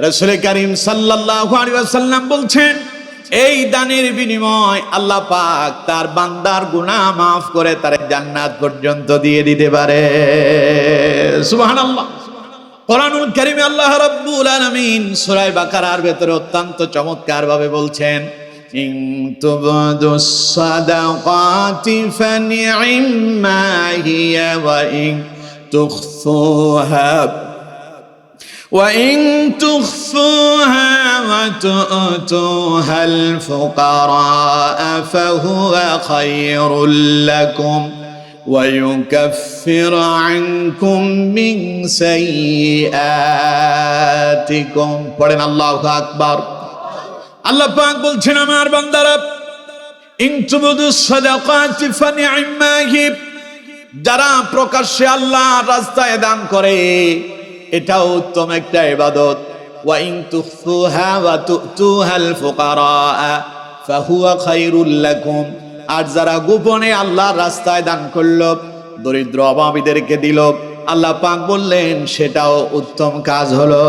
রাসূল কারীম সাল্লাল্লাহু আলাইহি ওয়াসাল্লাম বলছেন, এই দানের বিনিময় আল্লাহ পাক তার বান্দার গুনাহ মাফ করে তার জান্নাত পর্যন্ত দিয়ে দিতে পারে। সুবহানাল্লাহ। কোরআনুল কারীমে আল্লাহ রাব্বুল আলামিন সূরা বাকারার ভিতরে অত্যন্ত চমৎকার ভাবে বলছেন, ইন তুবদুস সাদাকাতি ফানি'মা হিয়া ওয়া ইন তুখফুহা وَإِن تُخْفُوهَا وَتُؤْتُوهَا الْفُقَرَاءَ فَهُوَ خَيْرٌ لَكُمْ وَيُكَفِّرُ عَنكُم مِّن سَيِّئَاتِكُمْ। পড়েন আল্লাহু আকবার। আল্লাহ পাক বলছেন, আমার বান্দারা, ইন তুবদুস সাদাকাতি ফানি'মা হিয়া, যারা প্রকাশ্যে আল্লাহর রাস্তায় দান করে এটাও উত্তম একটা ইবাদত। ওয়া ইন তুখফুহা ওয়া তুতুহাল ফুকারা ফাহুয়া খায়রুল লাকুম, আর যারা গোপনে আল্লাহর রাস্তায় দান করলো, দরিদ্র অভাবীদেরকে দিল, আল্লাহ পাক বললেন সেটাও উত্তম কাজ হলো।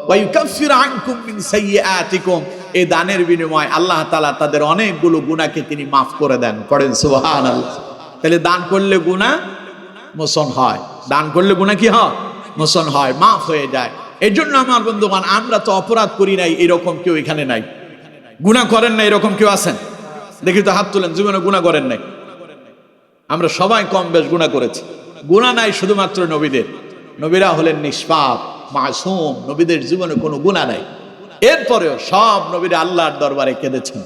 ওয়া ইউকাফিরু আনকুম মিন সাইয়্যাতিকুম, এই দানের বিনিময়ে আল্লাহ তাআলা তাদের অনেকগুলো গুনাহকে তিনি মাফ করে দেন। পড়েন সুবহানাল্লাহ। তাহলে দান করলে গুনাহ মোচন হয়, দান করলে গুনাহ কি হয়? মোচন হয়, মাফ হয়ে যায়। এই জন্য আমার বন্ধুগণ, আমরা তো অপরাধ করি নাই এরকম কেউ এখানে নাই, গুনাহ করেন না এরকম কেউ আছেন? দেখি তো হাত তুলেন, জীবনে গুনাহ করেন নাই। আমরা সবাই কম বেশ গুনাহ করেছি। গুনাহ নাই শুধুমাত্র নবীদের, নবীরা হলেন নিষ্পাপ মাসুম, নবীদের জীবনে কোনো গুনাহ নাই। এরপরেও সব নবীরা আল্লাহর দরবারে কেঁদেছেন,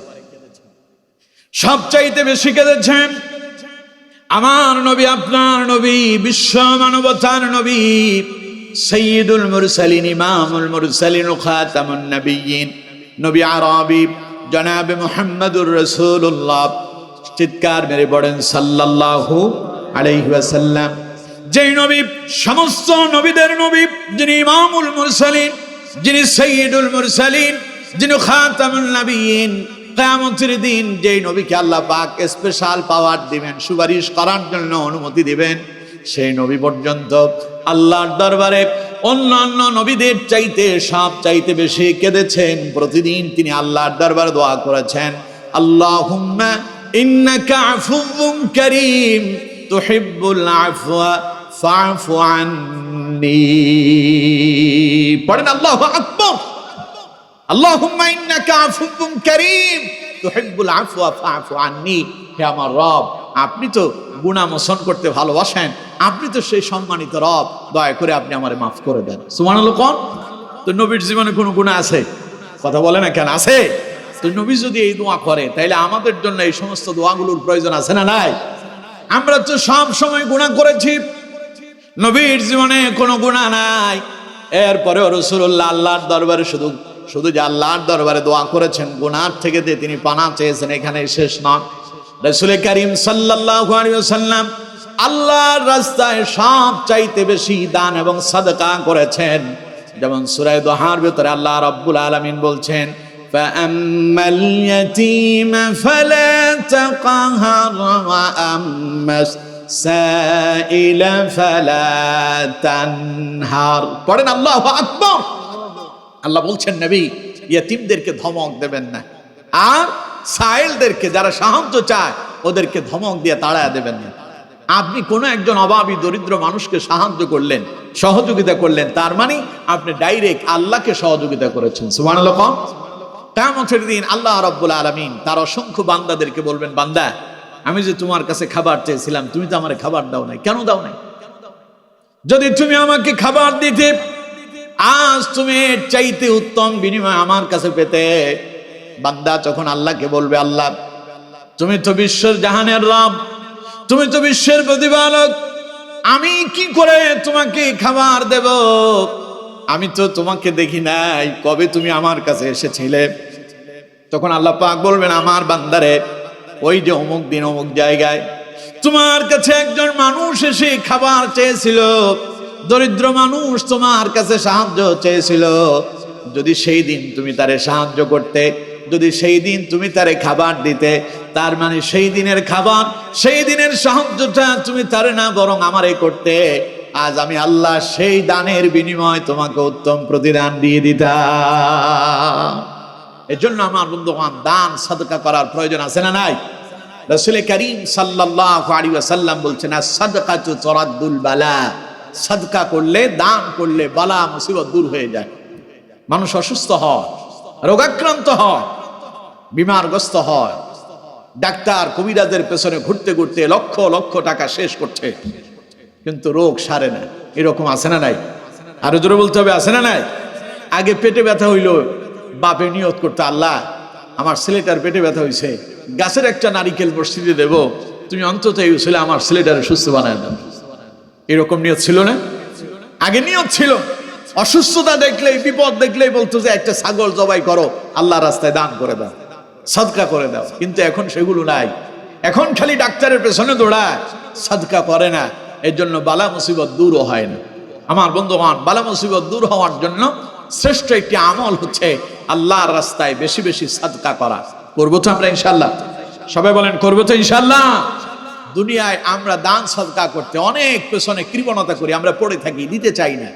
সবচাইতে বেশি কেঁদেছেন আমার নবী, আপনার নবী, বিশ্ব মানবতার নবী, সাইয়্যিদুল মুরসালিন, ইমামুল মুরসালিন, খাতামুন নবিয়্যিন, নবী আরবি জনাবে মুহাম্মদুর রাসূলুল্লাহ। চিৎকার মেরে পড়েন সাল্লাল্লাহু আলাইহি ওয়াসাল্লাম। যেই নবী সমস্ত নবীদের নবী, যিনি ইমামুল মুরসালিন, যিনি সাইয়্যিদুল মুরসালিন, যিনি খাতামুন নবিয়্যিন, কিয়ামতের দিন যেই নবীকে আল্লাহ পাক স্পেশাল পাওয়ার দিবেন, সুপারিশ করার জন্য অনুমতি দিবেন, সেই নবী পর্যন্ত আল্লাহর দরবারে অন্যান্য নবীদের চাইতে সব চাইতে বেশি কেঁদেছেন। প্রতিদিন তিনি আল্লাহর দরবারে দোয়া করেছেন, আল্লাহুম্মা ইন্নাকা আফুউন কারীম তুহিব্বুল আফওয়া ফা'ফু আন্নী। পড়েন আল্লাহু আকবার। আল্লাহুম্মা ইন্নাকা আফুউন কারীম তুহিব্বুল আফওয়া ফা'ফু আন্নী। হে আমার রব, আপনি তো গুনাহ মোচন করতে ভালোবাসেন, আপনি তো সেই সম্মানিত রব, দয়া করে আপনি আমারে মাফ করে দেন। সুবহানাল্লাহ। কোন তো নবীর জীবনে কোনো গুনাহ আছে? কথা বলে না কেন? আছে। তো নবী যদি এই দোয়া করে, তাহলে আমাদের জন্য এই সমস্ত দোয়াগুলোর প্রয়োজন আছে না নাই? আমরা তো সব সময় গুনাহ করেছি, নবীর জীবনে কোনো গুনাহ নাই। এরপরেও রাসূলুল্লাহ আল্লাহর দরবারে শুধু যে আল্লাহর দরবারে দোয়া করেছেন, গুনাহ থেকে যে তিনি পানাহ চেয়েছেন, এখানে শেষ নয়। রাসূল কারীম সাল্লাল্লাহু আলাইহি ওয়াসাল্লাম আল্লাহর রাস্তায় সব চাইতে বেশি দান এবং সাদকা করেছেন। যেমন সূরা দুহার ভিতরে আল্লাহ রাব্বুল আলামিন বলছেন, ফাআম্মাল ইয়াতীমা ফালা তাকহার ওয়া আম্মাস সাইলা ফালা তানহার। পড়েন আল্লাহু আকবার। আল্লাহ বলছেন, নবী ইয়েতিমদেরকে ধমক দেবেন না, আর সাইলদেরকে, যারা সাহায্য চায়, ওদেরকে ধমক দিয়ে তাড়ায় দেবেন না। আপনি কোনো একজন অভাবী দরিদ্র মানুষকে সাহায্য করলেন, সহযোগিতা করলেন, তার মানে আপনি ডাইরেক্ট আল্লাহকে সহযোগিতা করেছেন। সুবহানাল্লাহ। কিয়ামতের দিন আল্লাহ রাব্বুল আলামিন তার অসংখ্য বান্দাদেরকে বলবেন, বান্দা, আমি যে তোমার কাছে খাবার চেয়েছিলাম, তুমি তো আমারে খাবার দাও নাই, কেন দাও নাই? যদি তুমি আমাকে খাবার দিতে, আজ তুমি এর চাইতে উত্তম বিনিময় আমার কাছে পেতে। বান্দা যখন আল্লাহকে বলবে, আল্লাহ তুমি তো বিশ্বের জাহানের রব, তুমি তো বিশ্বের প্রতিপালক, আমি কি করে তোমাকে খাবার দেব? আমি তো তোমাকে দেখি নাই, কবে তুমি আমার কাছে এসেছিলে? তখন আল্লাহ পাক বলবেন, আমার বান্দারে, ওই যে অমুক দিন অমুক জায়গায় তোমার কাছে একজন মানুষ এসে খাবার চেয়েছিল, দরিদ্র মানুষ তোমার কাছে সাহায্য চেয়েছিল। যদি সেই দিন তুমি তারে সাহায্য করতে, যদি সেই দিন তুমি তারে খাবার দিতে, তার মানে সেই দিনের খাবার, সেই দিনের সাহায্যটা তুমি তারে না বরং আমারে করতে, আজ আমি আল্লাহ সেই দানের বিনিময় তোমাকে উত্তম প্রতিদান দিয়ে দিতাম। এজন্য আমার বন্ধুগণ, দান সাদকা করার প্রয়োজন আছে না নাই? রাসূল করিম সাল্লাল্লাহু আলাইহি ওয়াসাল্লাম বলছেন, আস-সাদকাতু তুরাদ্দুল বালা। সাদকা করলে, দান করলে বালা মুসিবত দূর হয়ে যায়। মানুষ অসুস্থ হয়, রোগাক্রান্ত হয়, বিমারগ্রস্ত হয়, ডাক্তার কবিরাজের পেছনে ঘুরতে ঘুরতে লক্ষ লক্ষ টাকা শেষ করছে, কিন্তু রোগ সারে না। এরকম আছে না নাই? আরো জোরে বলতে হবে, আছে না নাই? আগে পেটে ব্যথা হইল, বাপে নিয়ত করতে, আল্লাহ আমার ছেলেটার পেটে ব্যথা হইছে, গাছের একটা নারিকেল মসজিদে দেব, তুমি অন্তত এই ছেলে আমার ছেলেটারে সুস্থ বানায় দাও। এরকম নিয়ত ছিল না? আগে নিয়ত ছিল। অসুস্থতা দেখলেই, বিপদ দেখলেই বলতো যে একটা ছাগল জবাই করো, আল্লাহ রাস্তায় দান করে দাও, সাদকা করে দাও। কিন্তু এখন সেগুলো নাই। এখন খালি ডাক্তারের পেছনে দৌড়ায়, সাদকা করে না। এর জন্য বালা মুসিবত দূরও হয় না। আমার বন্ধুগণ, বালা মুসিবত দূর হওয়ার জন্য শ্রেষ্ঠ একটি আমল হচ্ছে আল্লাহর রাস্তায় বেশি বেশি সাদকা করা। করবো তো আমরা ইনশাল্লাহ? সবাই বলেন, করবো তো ইনশাল্লাহ? দুনিয়ায় আমরা দান সাদকা করতে অনেক পেছনে কৃপণতা করি, আমরা পড়ে থাকি, দিতে চাই না।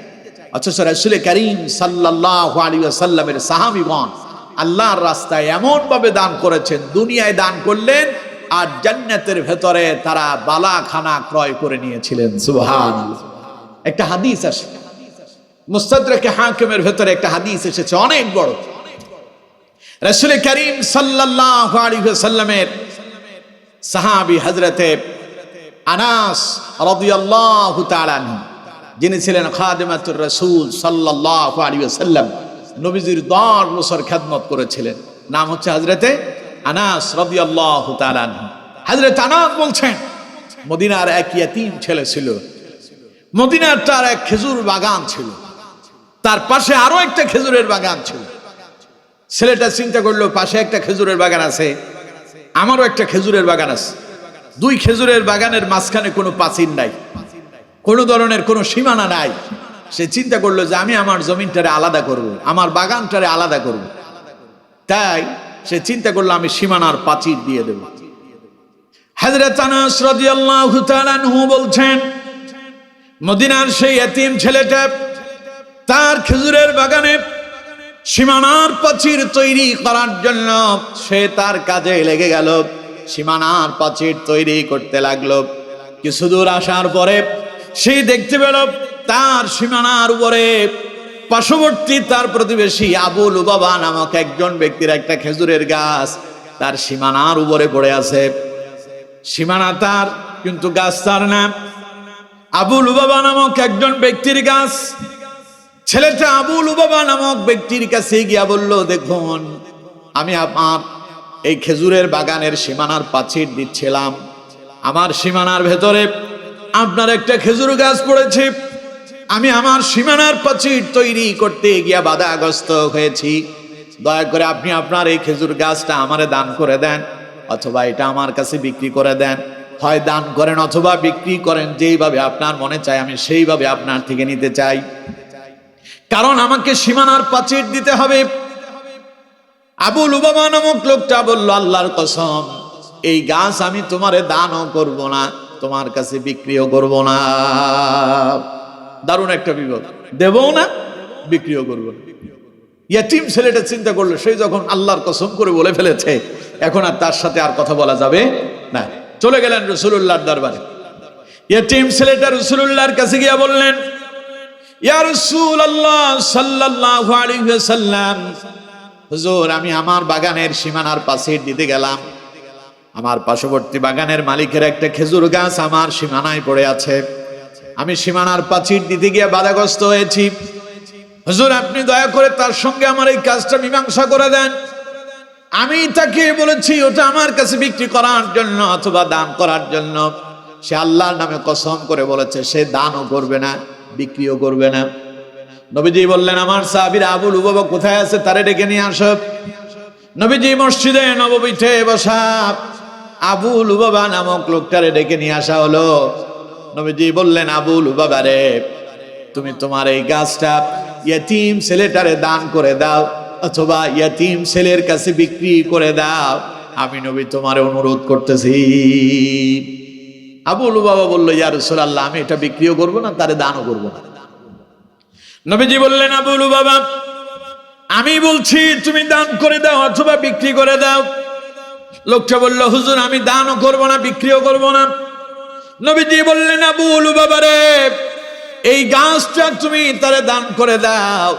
অথচ রাসূল করিম সাল্লাল্লাহু আলাইহি ওয়াসাল্লামের সাহাবীগণ আল্লাহর রাস্তায় এমন ভাবে দান করেছেন, দুনিয়ায় দান করলেন আর জান্নাতের ভেতরে তারা বালাখানা ক্রয় করে নিয়েছিলেন। সুবহানাল্লাহ। একটা হাদিস আছে মুস্তাদরাকে হাকিমের ভেতরে, একটা হাদিস এসেছে অনেক বড়। রাসূল করিম সাল্লাল্লাহু আলাইহি ওয়াসাল্লামের সাহাবী হযরতে আনাস রাদিয়াল্লাহু তাআলা আনহু, যিনি ছিলেন খাদিমাতুর রাসূল সাল্লাল্লাহু আলাইহি ওয়াসাল্লাম, নবীজির 10 বছর খেদমত করেছিলেন। নাম হচ্ছে হযরতে আনাস রাদিয়াল্লাহু তাআলা আনহু। হযরত আনাস বলছেন, মদিনার এক ইয়তীম ছেলে ছিল। মদিনার তার এক খেজুর বাগান ছিল, তার পাশে আরো একটা খেজুরের বাগান ছিল। ছেলেটা চিন্তা করলো, পাশে একটা খেজুরের বাগান আছে, আমারও একটা খেজুরের বাগান আছে, দুই খেজুরের বাগানের মাঝখানে কোনো পাঁচিল নাই, কোনো ধরনের কোনো সীমানা নাই। সে চিন্তা করলো যে আমি আমার জমিনটারে আলাদা করব, আমার বাগানটারে আলাদা করব। তাই সে চিন্তা করলো আমি সীমানার পাঁচিল দিয়ে দেব। হযরত আনাস রাদিয়াল্লাহু তাআলা আনহু বলছেন, মদিনার সেই এতিম ছেলেটা তার খেজুরের বাগানে সীমানার প্রাচীর তৈরি করার জন্য সে তার কাজে লেগে গেল। সীমানার প্রাচীর তৈরি করতে লাগলো। কিছু দূর আসার পরে সে দেখতে পেল তার সীমানার উপরে পার্শ্ববর্তী তার প্রতিবেশী আবু লুবাবা নামক একজন ব্যক্তির একটা খেজুরের গাছ তার সীমানার উপরে পড়ে আছে। সীমানা তার, কিন্তু গাছ তার না। আবু লুবাবা নামক একজন ব্যক্তির গাছ। ছেলেটা আবু লুবাবা নামক ব্যক্তির কাছে গিয়া বলল, দেখুন আমি আমার এই খেজুরের বাগানের সীমানার প্রাচীর দিচ্ছিলাম, আমার সীমানার ভেতরে আপনার একটা খেজুর গাছ পড়েছে, আমি আমার সীমানার প্রাচীর তৈরি করতে গিয়া বাধাগ্রস্ত হয়েছি, দয়া করে আপনি আপনার এই খেজুর গাছটা আমারে দান করে দেন, অথবা এটা আমার কাছে বিক্রি করে দেন। হয় দান করেন অথবা বিক্রি করেন, যেইভাবে আপনার মনে চায় আমি সেইভাবে আপনার থেকে নিতে চাই, কারণ আমাকে সীমানার প্রাচীর দিতে হবে। আবু লুবাবা নামক লোকটা বলল, আল্লাহর কসম এই গাছ আমি তোমারে দানও করব না, তোমার কাছে বিক্রিও করব না। দারুণ একটা বিপদ, দেবও না বিক্রিও করব না। ইয়াতিম ছেলেটা চিন্তা করলো, সেই যখন আল্লাহর কসম করে বলে ফেলেছে, এখন আর তার সাথে আর কথা বলা যাবে না। চলে গেলেন রাসূলুল্লাহর দরবারে। ইয়াতিম ছেলেটা রাসূলুল্লাহর কাছে গিয়া বললেন, ইয়া রাসূলুল্লাহ সাল্লাল্লাহু আলাইহি ওয়াসাল্লাম, হুজুর আমি আমার বাগানের সীমানার প্রাচীর দিতে গেলাম, আমার পার্শ্ববর্তী বাগানের মালিকের একটা খেজুর গাছ আমার সীমানায় পড়ে আছে, আমি সীমানার প্রাচীর দিতে গিয়ে বাধাগ্রস্ত হয়েছি। হুজুর আপনি দয়া করে তার সঙ্গে আমার এই কাজটা মীমাংসা করে দেন। আমি তাকে বলেছি ওটা আমার কাছে বিক্রি করার জন্য অথবা দান করার জন্য, সে আল্লাহর নামে কসম করে বলেছে সে দানও করবে না বিক্রিও করবে না। নবীজি বললেন, আমার সাহাবীরা আবু লুবাবা কোথায় আছে, তারে ডেকে নিয়ে আসো। নবীজি মসজিদে নববীতে বসা আবু লুবাবা নামক লোকটারে ডেকে নিয়ে আসা হলো। নবীজি বললেন, আবু লুবাবা রে, তুমি তোমার এই গাছটা ইয়তীম ছেলেটারে দান করে দাও অথবা ইয়তীম ছেলের কাছে বিক্রি করে দাও, আমি নবী তোমারে অনুরোধ করতেছি। আবু লুবাবা বলল, ইয়া রাসূলুল্লাহ, আমি এটা বিক্রিও করব না, তারে দানও করব না। নবীজি বললেন, আবু লুবাবা, আমি বলছি তুমি দান করে দাও অথবা বিক্রি করে দাও। লোকটা বলল, হুজুর, আমি দানও করব না, বিক্রিও করব না। নবীজি বললেন, আবু লুবাবা রে, এই গাছটা তুমি তারে দান করে দাও।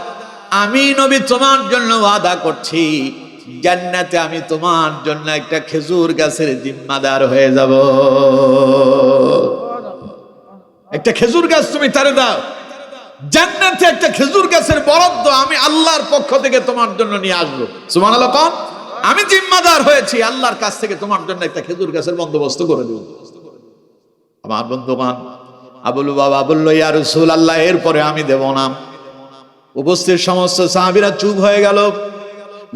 আমি নবী তোমার জন্য ওয়াদা করছি, জান্নাতে আমি তোমার জন্য একটা খেজুর গাছের জিম্মাদার হয়ে যাব। একটা খেজুর গাছ তুমি তারে দাও, জান্নাতে একটা খেজুর গাছের বরাদ্দ আমি আল্লাহর পক্ষ থেকে তোমার জন্য নিয়ে আসবো। সুবহানাল্লাহ। কোন আমি জিম্মাদার হয়েছি, আল্লাহর কাছ থেকে তোমার জন্য একটা খেজুর গাছের বন্দোবস্ত করে দেব। আমার বন্ধুগণ, আবু লুবাবা বলল, ইয়া রাসূলুল্লাহ, এরপরে আমি দেব না। উপস্থিত সমস্ত সাহাবীরা চুপ হয়ে গেল।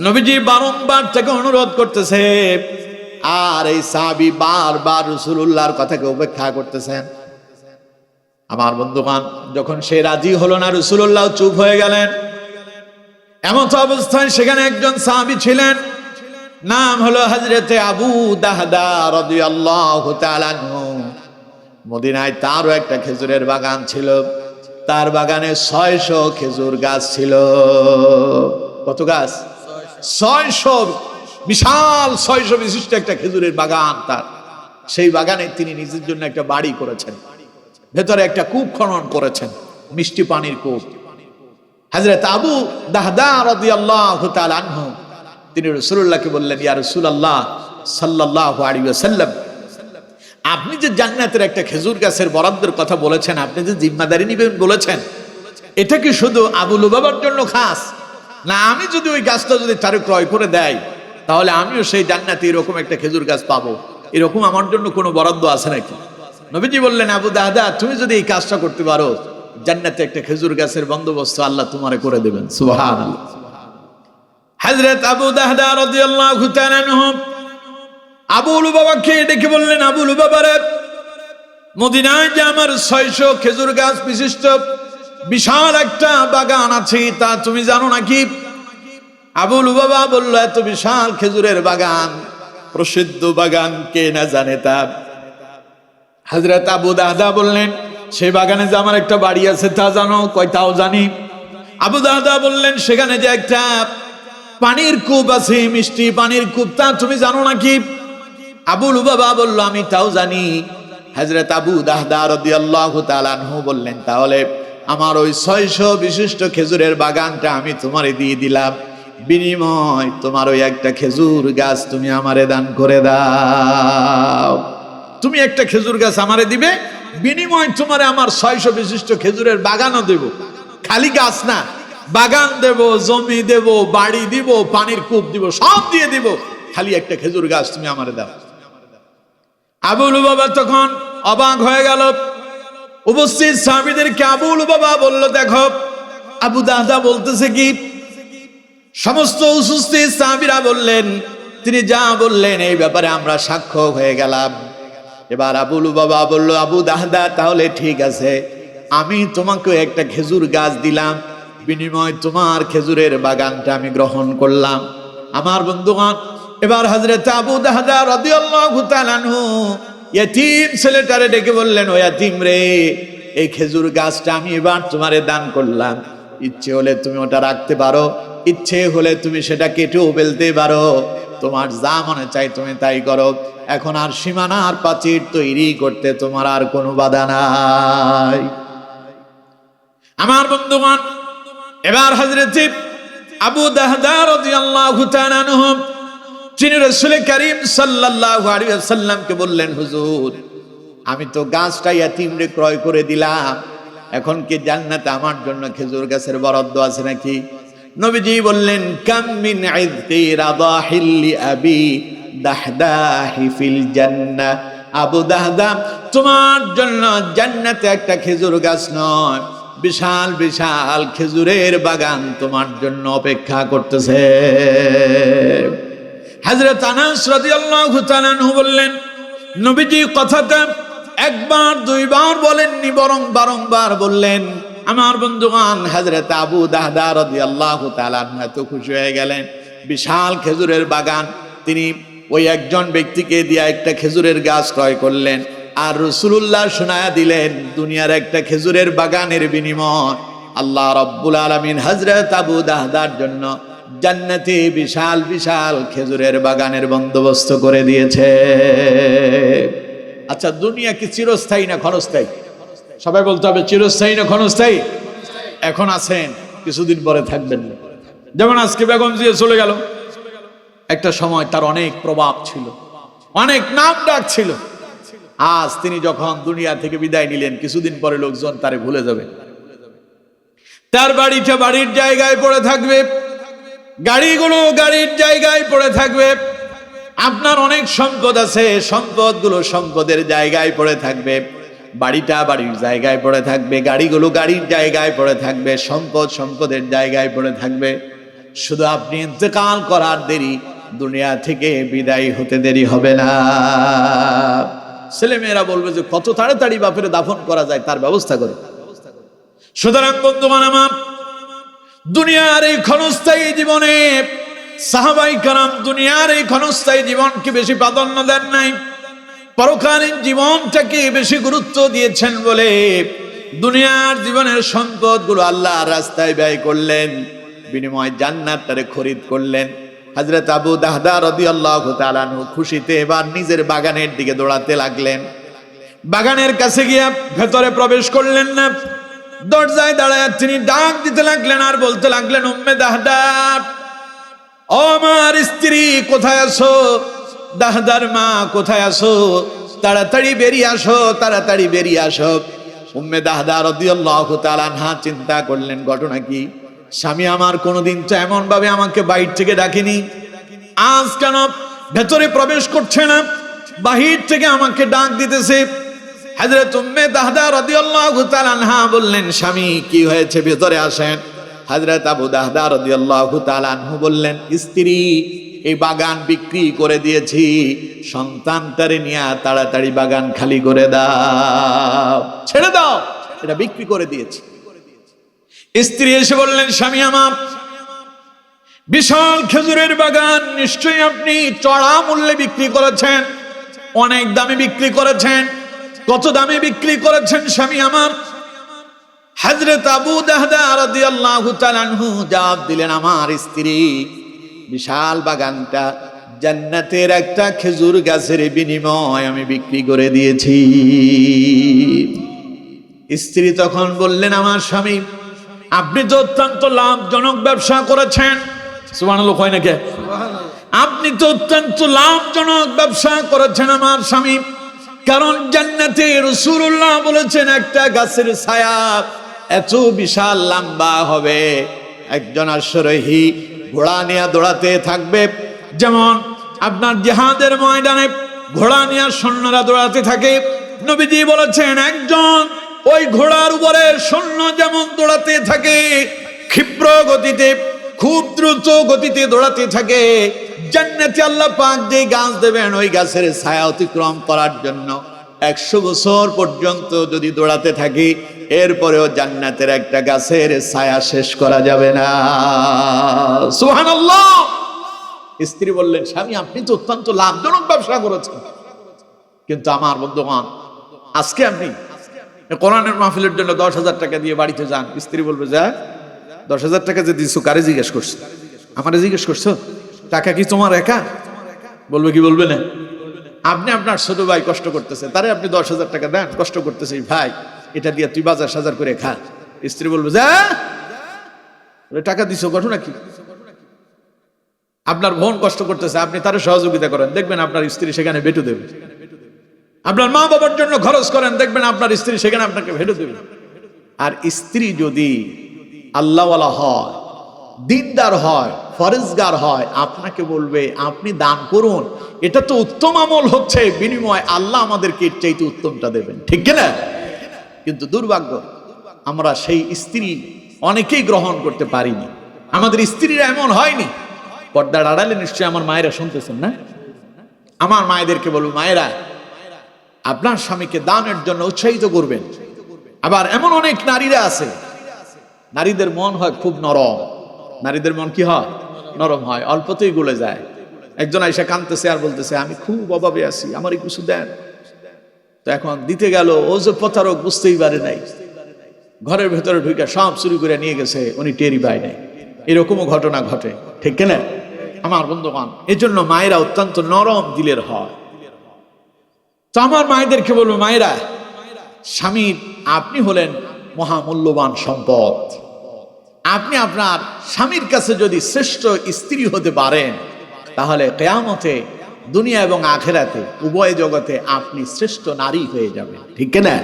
নবীজি বারংবার থেকে অনুরোধ করতেছে, আর এই সাহাবী বারবার রাসূলুল্লাহর কথাকে উপেক্ষা করতেছেন। আমার বন্ধুগণ, যখন সে রাজি হলো না, রাসূলুল্লাহ চুপ হয়ে গেলেন। এমন অবস্থায় সেখানে একজন সাহাবী ছিলেন, নাম হলো হযরতে আবু দাহদা রাদিয়াল্লাহু তাআলা আনহু। মদিনায় তারও একটা খেজুরের বাগান ছিল। তার বাগানে 600 খেজুর গাছ ছিল। কত গাছ? 600। বিশাল 600 বিশিষ্ট একটা খেজুরের বাগান তার। সেই বাগানে তিনি নিজের জন্য একটা বাড়ি করেছেন, ভেতরে একটা কূপ খনন করেছেন, মিষ্টি পানির কূপ। হযরত আবু দাহদা রাদিয়াল্লাহু তাআলা আনহু তিনি রাসূলুল্লাহকে বললেন, ইয়া রাসূলুল্লাহ সাল্লাল্লাহু আলাইহি ওয়াসাল্লাম, আপনি যে জান্নাতের একটা খেজুর গাছের বরাদ্দের কথা বলেছেন, আপনি যে জিম্মাদারি নেবেন বলেছেন, এটা কি শুধু আবু লুবাবার জন্য খাস, না আমি যদি ওই গাছটা যদি তারে ক্রয় করে দেয়, তাহলে আমিও সেই জান্নাতে এরকম একটা খেজুর গাছ পাবো, এরকম আমার জন্য কোনো বরাদ্দ আছে নাকি? নবীজি বললেন, আবু দাহদা, তুমি যদি এই কাজটা করতে পারো, জান্নাতে একটা খেজুর গাছের বন্দোবস্ত আল্লাহ তোমারে করে দেবেন। সুবহানাল্লাহ। হযরত আবু দাহদা রাদিয়াল্লাহু তাআলা আনহু আবু লুবাবাকে ডেকে বললেন, আবু লুবাবা রে, মদিনায় যে আমার 600 খেজুর গাছ বিশিষ্ট বিশাল একটা বাগান আছে, তা তুমি জানো নাকি? আবু লুবাবা বলল, এত বিশাল খেজুরের বাগান, প্রসিদ্ধ বাগান, কে না জানে তা। হযরত আবু দাহদা বললেন, সেই বাগানে যে আমার একটা বাড়ি আছে তা জানো? কয়, তাও জানি। আবু দাহদা বললেন, সেখানে যে একটা পানির কূপ আছে, মিষ্টি পানির কূপ, তা তুমি জানো নাকি? আবু লুবাবা বলল, আমি তাও জানি। হযরত আবু দাহদা রাদিয়াল্লাহু তাআলা আনহু বললেন, তাহলে আমার ওই 600 বিশিষ্ট খেজুরের বাগানটা আমি তোমারে দিয়ে দিলাম, বিনিময় তোমার ওই একটা খেজুর গাছ তুমি আমারে দান করে দাও। তুমি একটা খেজুর গাছ আমারে দিবে, বিনিময় তোমারে আমার 600 বিশিষ্ট খেজুরের বাগানও দেব। খালি গাছ না, বাগান দেব, জমি দেব, বাড়ি দিব, পানির কূপ দিব, সব দিয়ে দিব, খালি একটা খেজুর গাছ তুমি আমারে দাও। আবু লুবাবা তখন অবাক হয়ে গেল। উপস্থিত সাহাবীদেরকে আবু লুবাবা বলল, দেখো আবু দাহদা বলতেছে কি? সমস্ত উপস্থিত সাহাবীরা বললেন, তিনি যা বললেন এই ব্যাপারে আমরা সাক্ষ্য হয়ে গেলাম। এবার আবু লুবাবা বলল, আবু দাহদা, তাহলে ঠিক আছে, আমি তোমাকে একটা খেজুর গাছ দিলাম, বিনিময় তোমার খেজুরের বাগানটা আমি গ্রহণ করলাম। আমার বন্ধুগণ, এবার হযরত আবু দাহদা রাদিয়াল্লাহু তাআলা আনহু ইয়াতীম ছেলেটারে ডেকে বললেন, ও ইয়াতীম রে, এই খেজুর গাছটা আমি এবার তোমারে দান করলাম, ইচ্ছে হলে তুমি ওটা রাখতে পারো, ইচ্ছে হলে তুমি সেটা কেটেও ফেলতে পারো, তোমার যা মনে চাই তুমি তাই করো। এখন আর সীমানার প্রাচীর তৈরি করতে তোমার আর কোনো বাধা নাই। আমার বন্ধুগণ, এবার হযরত আবু দাহদা রাদিয়াল্লাহু তাআলা আনহু যিনি রাসূল করিম সাল্লাল্লাহু আলাইহি ওয়াসাল্লামকে বললেন, হুজুর, আমি তো গাছটা ইয়াতীমরে ক্রয় করে দিলাম, এখন কি জান্নাতে আমার জন্য খেজুর গাছের বরাদ্দ আছে নাকি? নবীজি বললেন, কাম মিন ইযকি রাদাহিল লিআবি দাহদাহি ফিল জান্নাহ। আবু দাহদা, তোমার জন্য জান্নাতে একটা খেজুর গাছ নয়, বিশাল বিশাল খেজুরের বাগান তোমার জন্য অপেক্ষা করতেছে। হযরত আনাস রাদিয়াল্লাহু তাআলা আনহু বললেন, নবীজি কথাটা একবার দুইবার বলেননি, বরং বারংবার বললেন। আমার বন্ধুগণ, হযরত আবু দাহদা রাদিয়াল্লাহু তাআলা আনহু এত খুশি হয়ে গেলেন, বিশাল খেজুরের বাগান তিনি ওই একজন ব্যক্তিকে দিয়ে একটা খেজুরের গাছ ক্রয় করলেন। আর রাসূলুল্লাহ শোনায়া দিলেন দুনিয়ার একটা খেজুরের বাগানের বিনিময় আল্লাহ রাব্বুল আলামিন হযরত আবু দাহদার জন্য জান্নাতে বিশাল বিশাল খেজুরের বাগানের বন্দোবস্ত করে দিয়েছে। আচ্ছা, দুনিয়া কি চিরস্থায়ী না ক্ষণস্থায়ী? সবাই বলতে হবে চিরস্থায়ী না ক্ষণস্থায়ী? এখন আছেন, কিছুদিন পরে থাকবেন না। যেমন আজকে বেগম জিয়া চলে গেল, একটা সময় তার অনেক প্রভাব ছিল, অনেক নাম ডাক ছিল। আজ তিনি যখন দুনিয়া থেকে বিদায় নিলেন, কিছুদিন পরে লোকজন তারে ভুলে যাবে। তার বাড়িটা বাড়ির জায়গায় পড়ে থাকবে, গাড়িগুলো গাড়ির জায়গায় পড়ে থাকবে। আপনার অনেক সম্পদ আছে, সম্পদগুলো সম্পদের জায়গায় পড়ে থাকবে, বাড়িটা বাড়ির জায়গায় পড়ে থাকবে, গাড়িগুলো গাড়ির জায়গায় পড়ে থাকবে, সম্পদ সম্পদের জায়গায় পড়ে থাকবে। শুধু আপনি ইন্তেকাল করার দেরি, দুনিয়া থেকে বিদায় হতে দেরি হবে না। ছেলেমেয়েরা বলবে যে কত তাড়াতাড়ি বাপের দাফন করা যায় তার ব্যবস্থা করে। সুতরাং বন্ধুগণ আমার, দুনিয়ার এই ক্ষণস্থায়ী জীবনে সাহাবায়ে কেরাম দুনিয়ার এই ক্ষণস্থায়ী জীবনকে বেশি প্রাধান্য দেন নাই, পরকালীন জীবনটাকে বেশি গুরুত্ব দিয়েছেন বলে দুনিয়ার জীবনের সম্পদগুলো আল্লাহর রাস্তায় ব্যয় করলেন, বিনিময়ে জান্নাতটারে খরিদ করলেন। হযরত আবু দাহদা রাদিয়াল্লাহু তাআলা আনহু খুশিতে এবার নিজের বাগানের দিকে দৌড়াতে লাগলেন। বাগানের কাছে গিয়ে ভেতরে প্রবেশ করলেন না, দরজায় দাঁড়ায় তিনি ডাক দিতে লাগলেন আর বলতে লাগলেন, উম্মে দাহদা, ও আমার স্ত্রী কোথায় আছো? দাহদার মা কোথায় আছো? তাড়াতাড়ি বেরিয়ে আসো, তাড়াতাড়ি বেরিয়ে আসো। উম্মে দাহদা রাদিয়াল্লাহু তাআলা আনহা চিন্তা করলেন ঘটনা কি? স্বামী আমার কোনোদিন তো এমন ভাবে আমাকে বাইরে থেকে ডাকেনি, আজ কেন ভেতরে প্রবেশ করছে না, বাহির থেকে আমাকে ডাক দিতেছে। হযরত উম্মে দাহদা রাদিয়াল্লাহু তাআলা আনহা বললেন, স্বামী কি হয়েছে, ভেতরে আসেন। হযরত আবু দাহদা রাদিয়াল্লাহু তাআলা আনহু বললেন, স্ত্রী এই বাগান বিক্রি করে দিয়েছি, সন্তানটারে নিয়ে তাড়াতাড়ি বাগান খালি করে দাও, ছেড়ে দাও, এটা বিক্রি করে দিয়েছি। স্ত্রী এসে বললেন, স্বামী আমার, বিশাল খেজুরের বাগান নিশ্চয়ই আপনি চড়া মূল্যে বিক্রি করেছেন, অনেক দামে বিক্রি করেছেন। কত দামে বিক্রি করেছেন স্বামী আমার? হযরত আবু দাহদা রাদিয়াল্লাহু তাআলা আনহু জবাব দিলেন, আমার স্ত্রী, বিশাল বাগানটা জান্নাতের একটা খেজুর গাছের বিনিময়ে আমি বিক্রি করে দিয়েছি। স্ত্রী তখন বললেন, আমার স্বামী, আপনি তো অত্যন্ত লাভজনক ব্যবসা করেছেন। সুবহানাল্লাহ কয় নাকি? আপনি তো অত্যন্ত লাভজনক ব্যবসা করেছেন আমার স্বামী, কারণ জান্নাতে রাসূলুল্লাহ বলেছেন একটা গাছের ছায়া এত বিশাল লম্বা হবে, একজন অশ্বারোহী ঘোড়া নিয়ে দৌড়াতে থাকবে, যেমন আপনার জিহাদের ময়দানে ঘোড়া নিয়ে সৈন্যরা দৌড়াতে থাকে। নবীজি বলেছেন একজন ওই ঘোড়ার উপরে সৈন্য যেমন দৌড়াতে থাকে, ক্ষিপ্র গতিতে, খুব দ্রুত গতিতে দৌড়াতে থাকে, জান্নাতে আল্লাহ পাক যে গাছ দেবেন ওই গাছের ছায়া অতিক্রম করার জন্য 100 বছর পর্যন্ত যদি দৌড়াতে থাকি, এরপরেও জান্নাতের একটা গাছের ছায়া শেষ করা যাবে না। সুবহানাল্লাহ। স্ত্রী বললেন, স্বামী আপনি তো অত্যন্ত লাভজনক ব্যবসা করেছেন, কিন্তু আমার বন্ধুগণ, আজকে আপনি কোরআনের মাহফিলের জন্য 10,000 টাকা দিয়ে বাড়িতে যান, স্ত্রী বলবে, যা 10,000 টাকা যে দিছো কারে জিজ্ঞেস করছো? আমারে জিজ্ঞেস করছো? টাকা কি তোমার একা? বলবে কি বলবে না? আপনি আপনার ছোট ভাই কষ্ট করতেছে, তারে আপনি 10,000 টাকা দেন, কষ্ট করতেছে, ভাই এটা দিয়ে তুই বাজার সাজার করে খা। স্ত্রী বলবে, যা টাকা দিছো, ঘটনা কি? আপনার বোন কষ্ট করতেছে, আপনি তারে সহযোগিতা করেন, দেখবেন আপনার স্ত্রী সেখানে ভেটু দেবে। আপনার মা বাবার জন্য খরচ করেন, দেখবেন আপনার স্ত্রী সেখানে আপনাকে ভেটু দেবে। আর স্ত্রী যদি আল্লাহওয়ালা হয়, দিনদার হয়, ফরজগার হয়, আপনাকে বলবে আপনি দান করুন, এটা তো উত্তম আমল হচ্ছে, বিনিময় আল্লাহ আমাদেরকে এর চাইতে উত্তমটা দেবেন, ঠিক কিনা? কিন্তু দুর্ভাগ্য, আমরা সেই স্ত্রী অনেকেই গ্রহণ করতে পারিনি। আমাদের স্ত্রীরা এমন হয়নি। পর্দার আড়ালে নিশ্চয়ই আমার মায়েরা শুনতেছেন না? আমার মায়েদেরকে বলবো, মায়েরা আপনার স্বামীকে দানের জন্য উৎসাহিত করবেন। আবার এমন অনেক নারীরা আছে, নারীদের মন হয় খুব নরম, নারীদের মন কি হয়? নরম হয়, অল্পতেই গলে যায়। একজন আইসা কাঁদতেছে আর বলতেছে, আমি খুব অভাবে আছি, আমারই কিছু দেন। তো এখন দিতে গেল, ও যে প্রতারক বুঝতেই পারে নাই, ঘরের ভেতরে ঢুকে সব চুরি করে নিয়ে গেছে, উনি টেরি পায় নাই। এরকমও ঘটনা ঘটে, ঠিক কিনা আমার বন্ধুগণ? এই জন্য মায়েরা অত্যন্ত নরম দিলের হয়। তো আমার মায়েদেরকে বলবো, মায়েরা, স্বামীর আপনি হলেন মহামূল্যবান সম্পদ। আপনি আপনার স্বামীর কাছে যদি শ্রেষ্ঠ স্ত্রী হতে পারেন, তাহলে কিয়ামতে দুনিয়া এবং আখিরাতে উভয় জগতে আপনি শ্রেষ্ঠ নারী হয়ে যাবেন, ঠিক কিনা?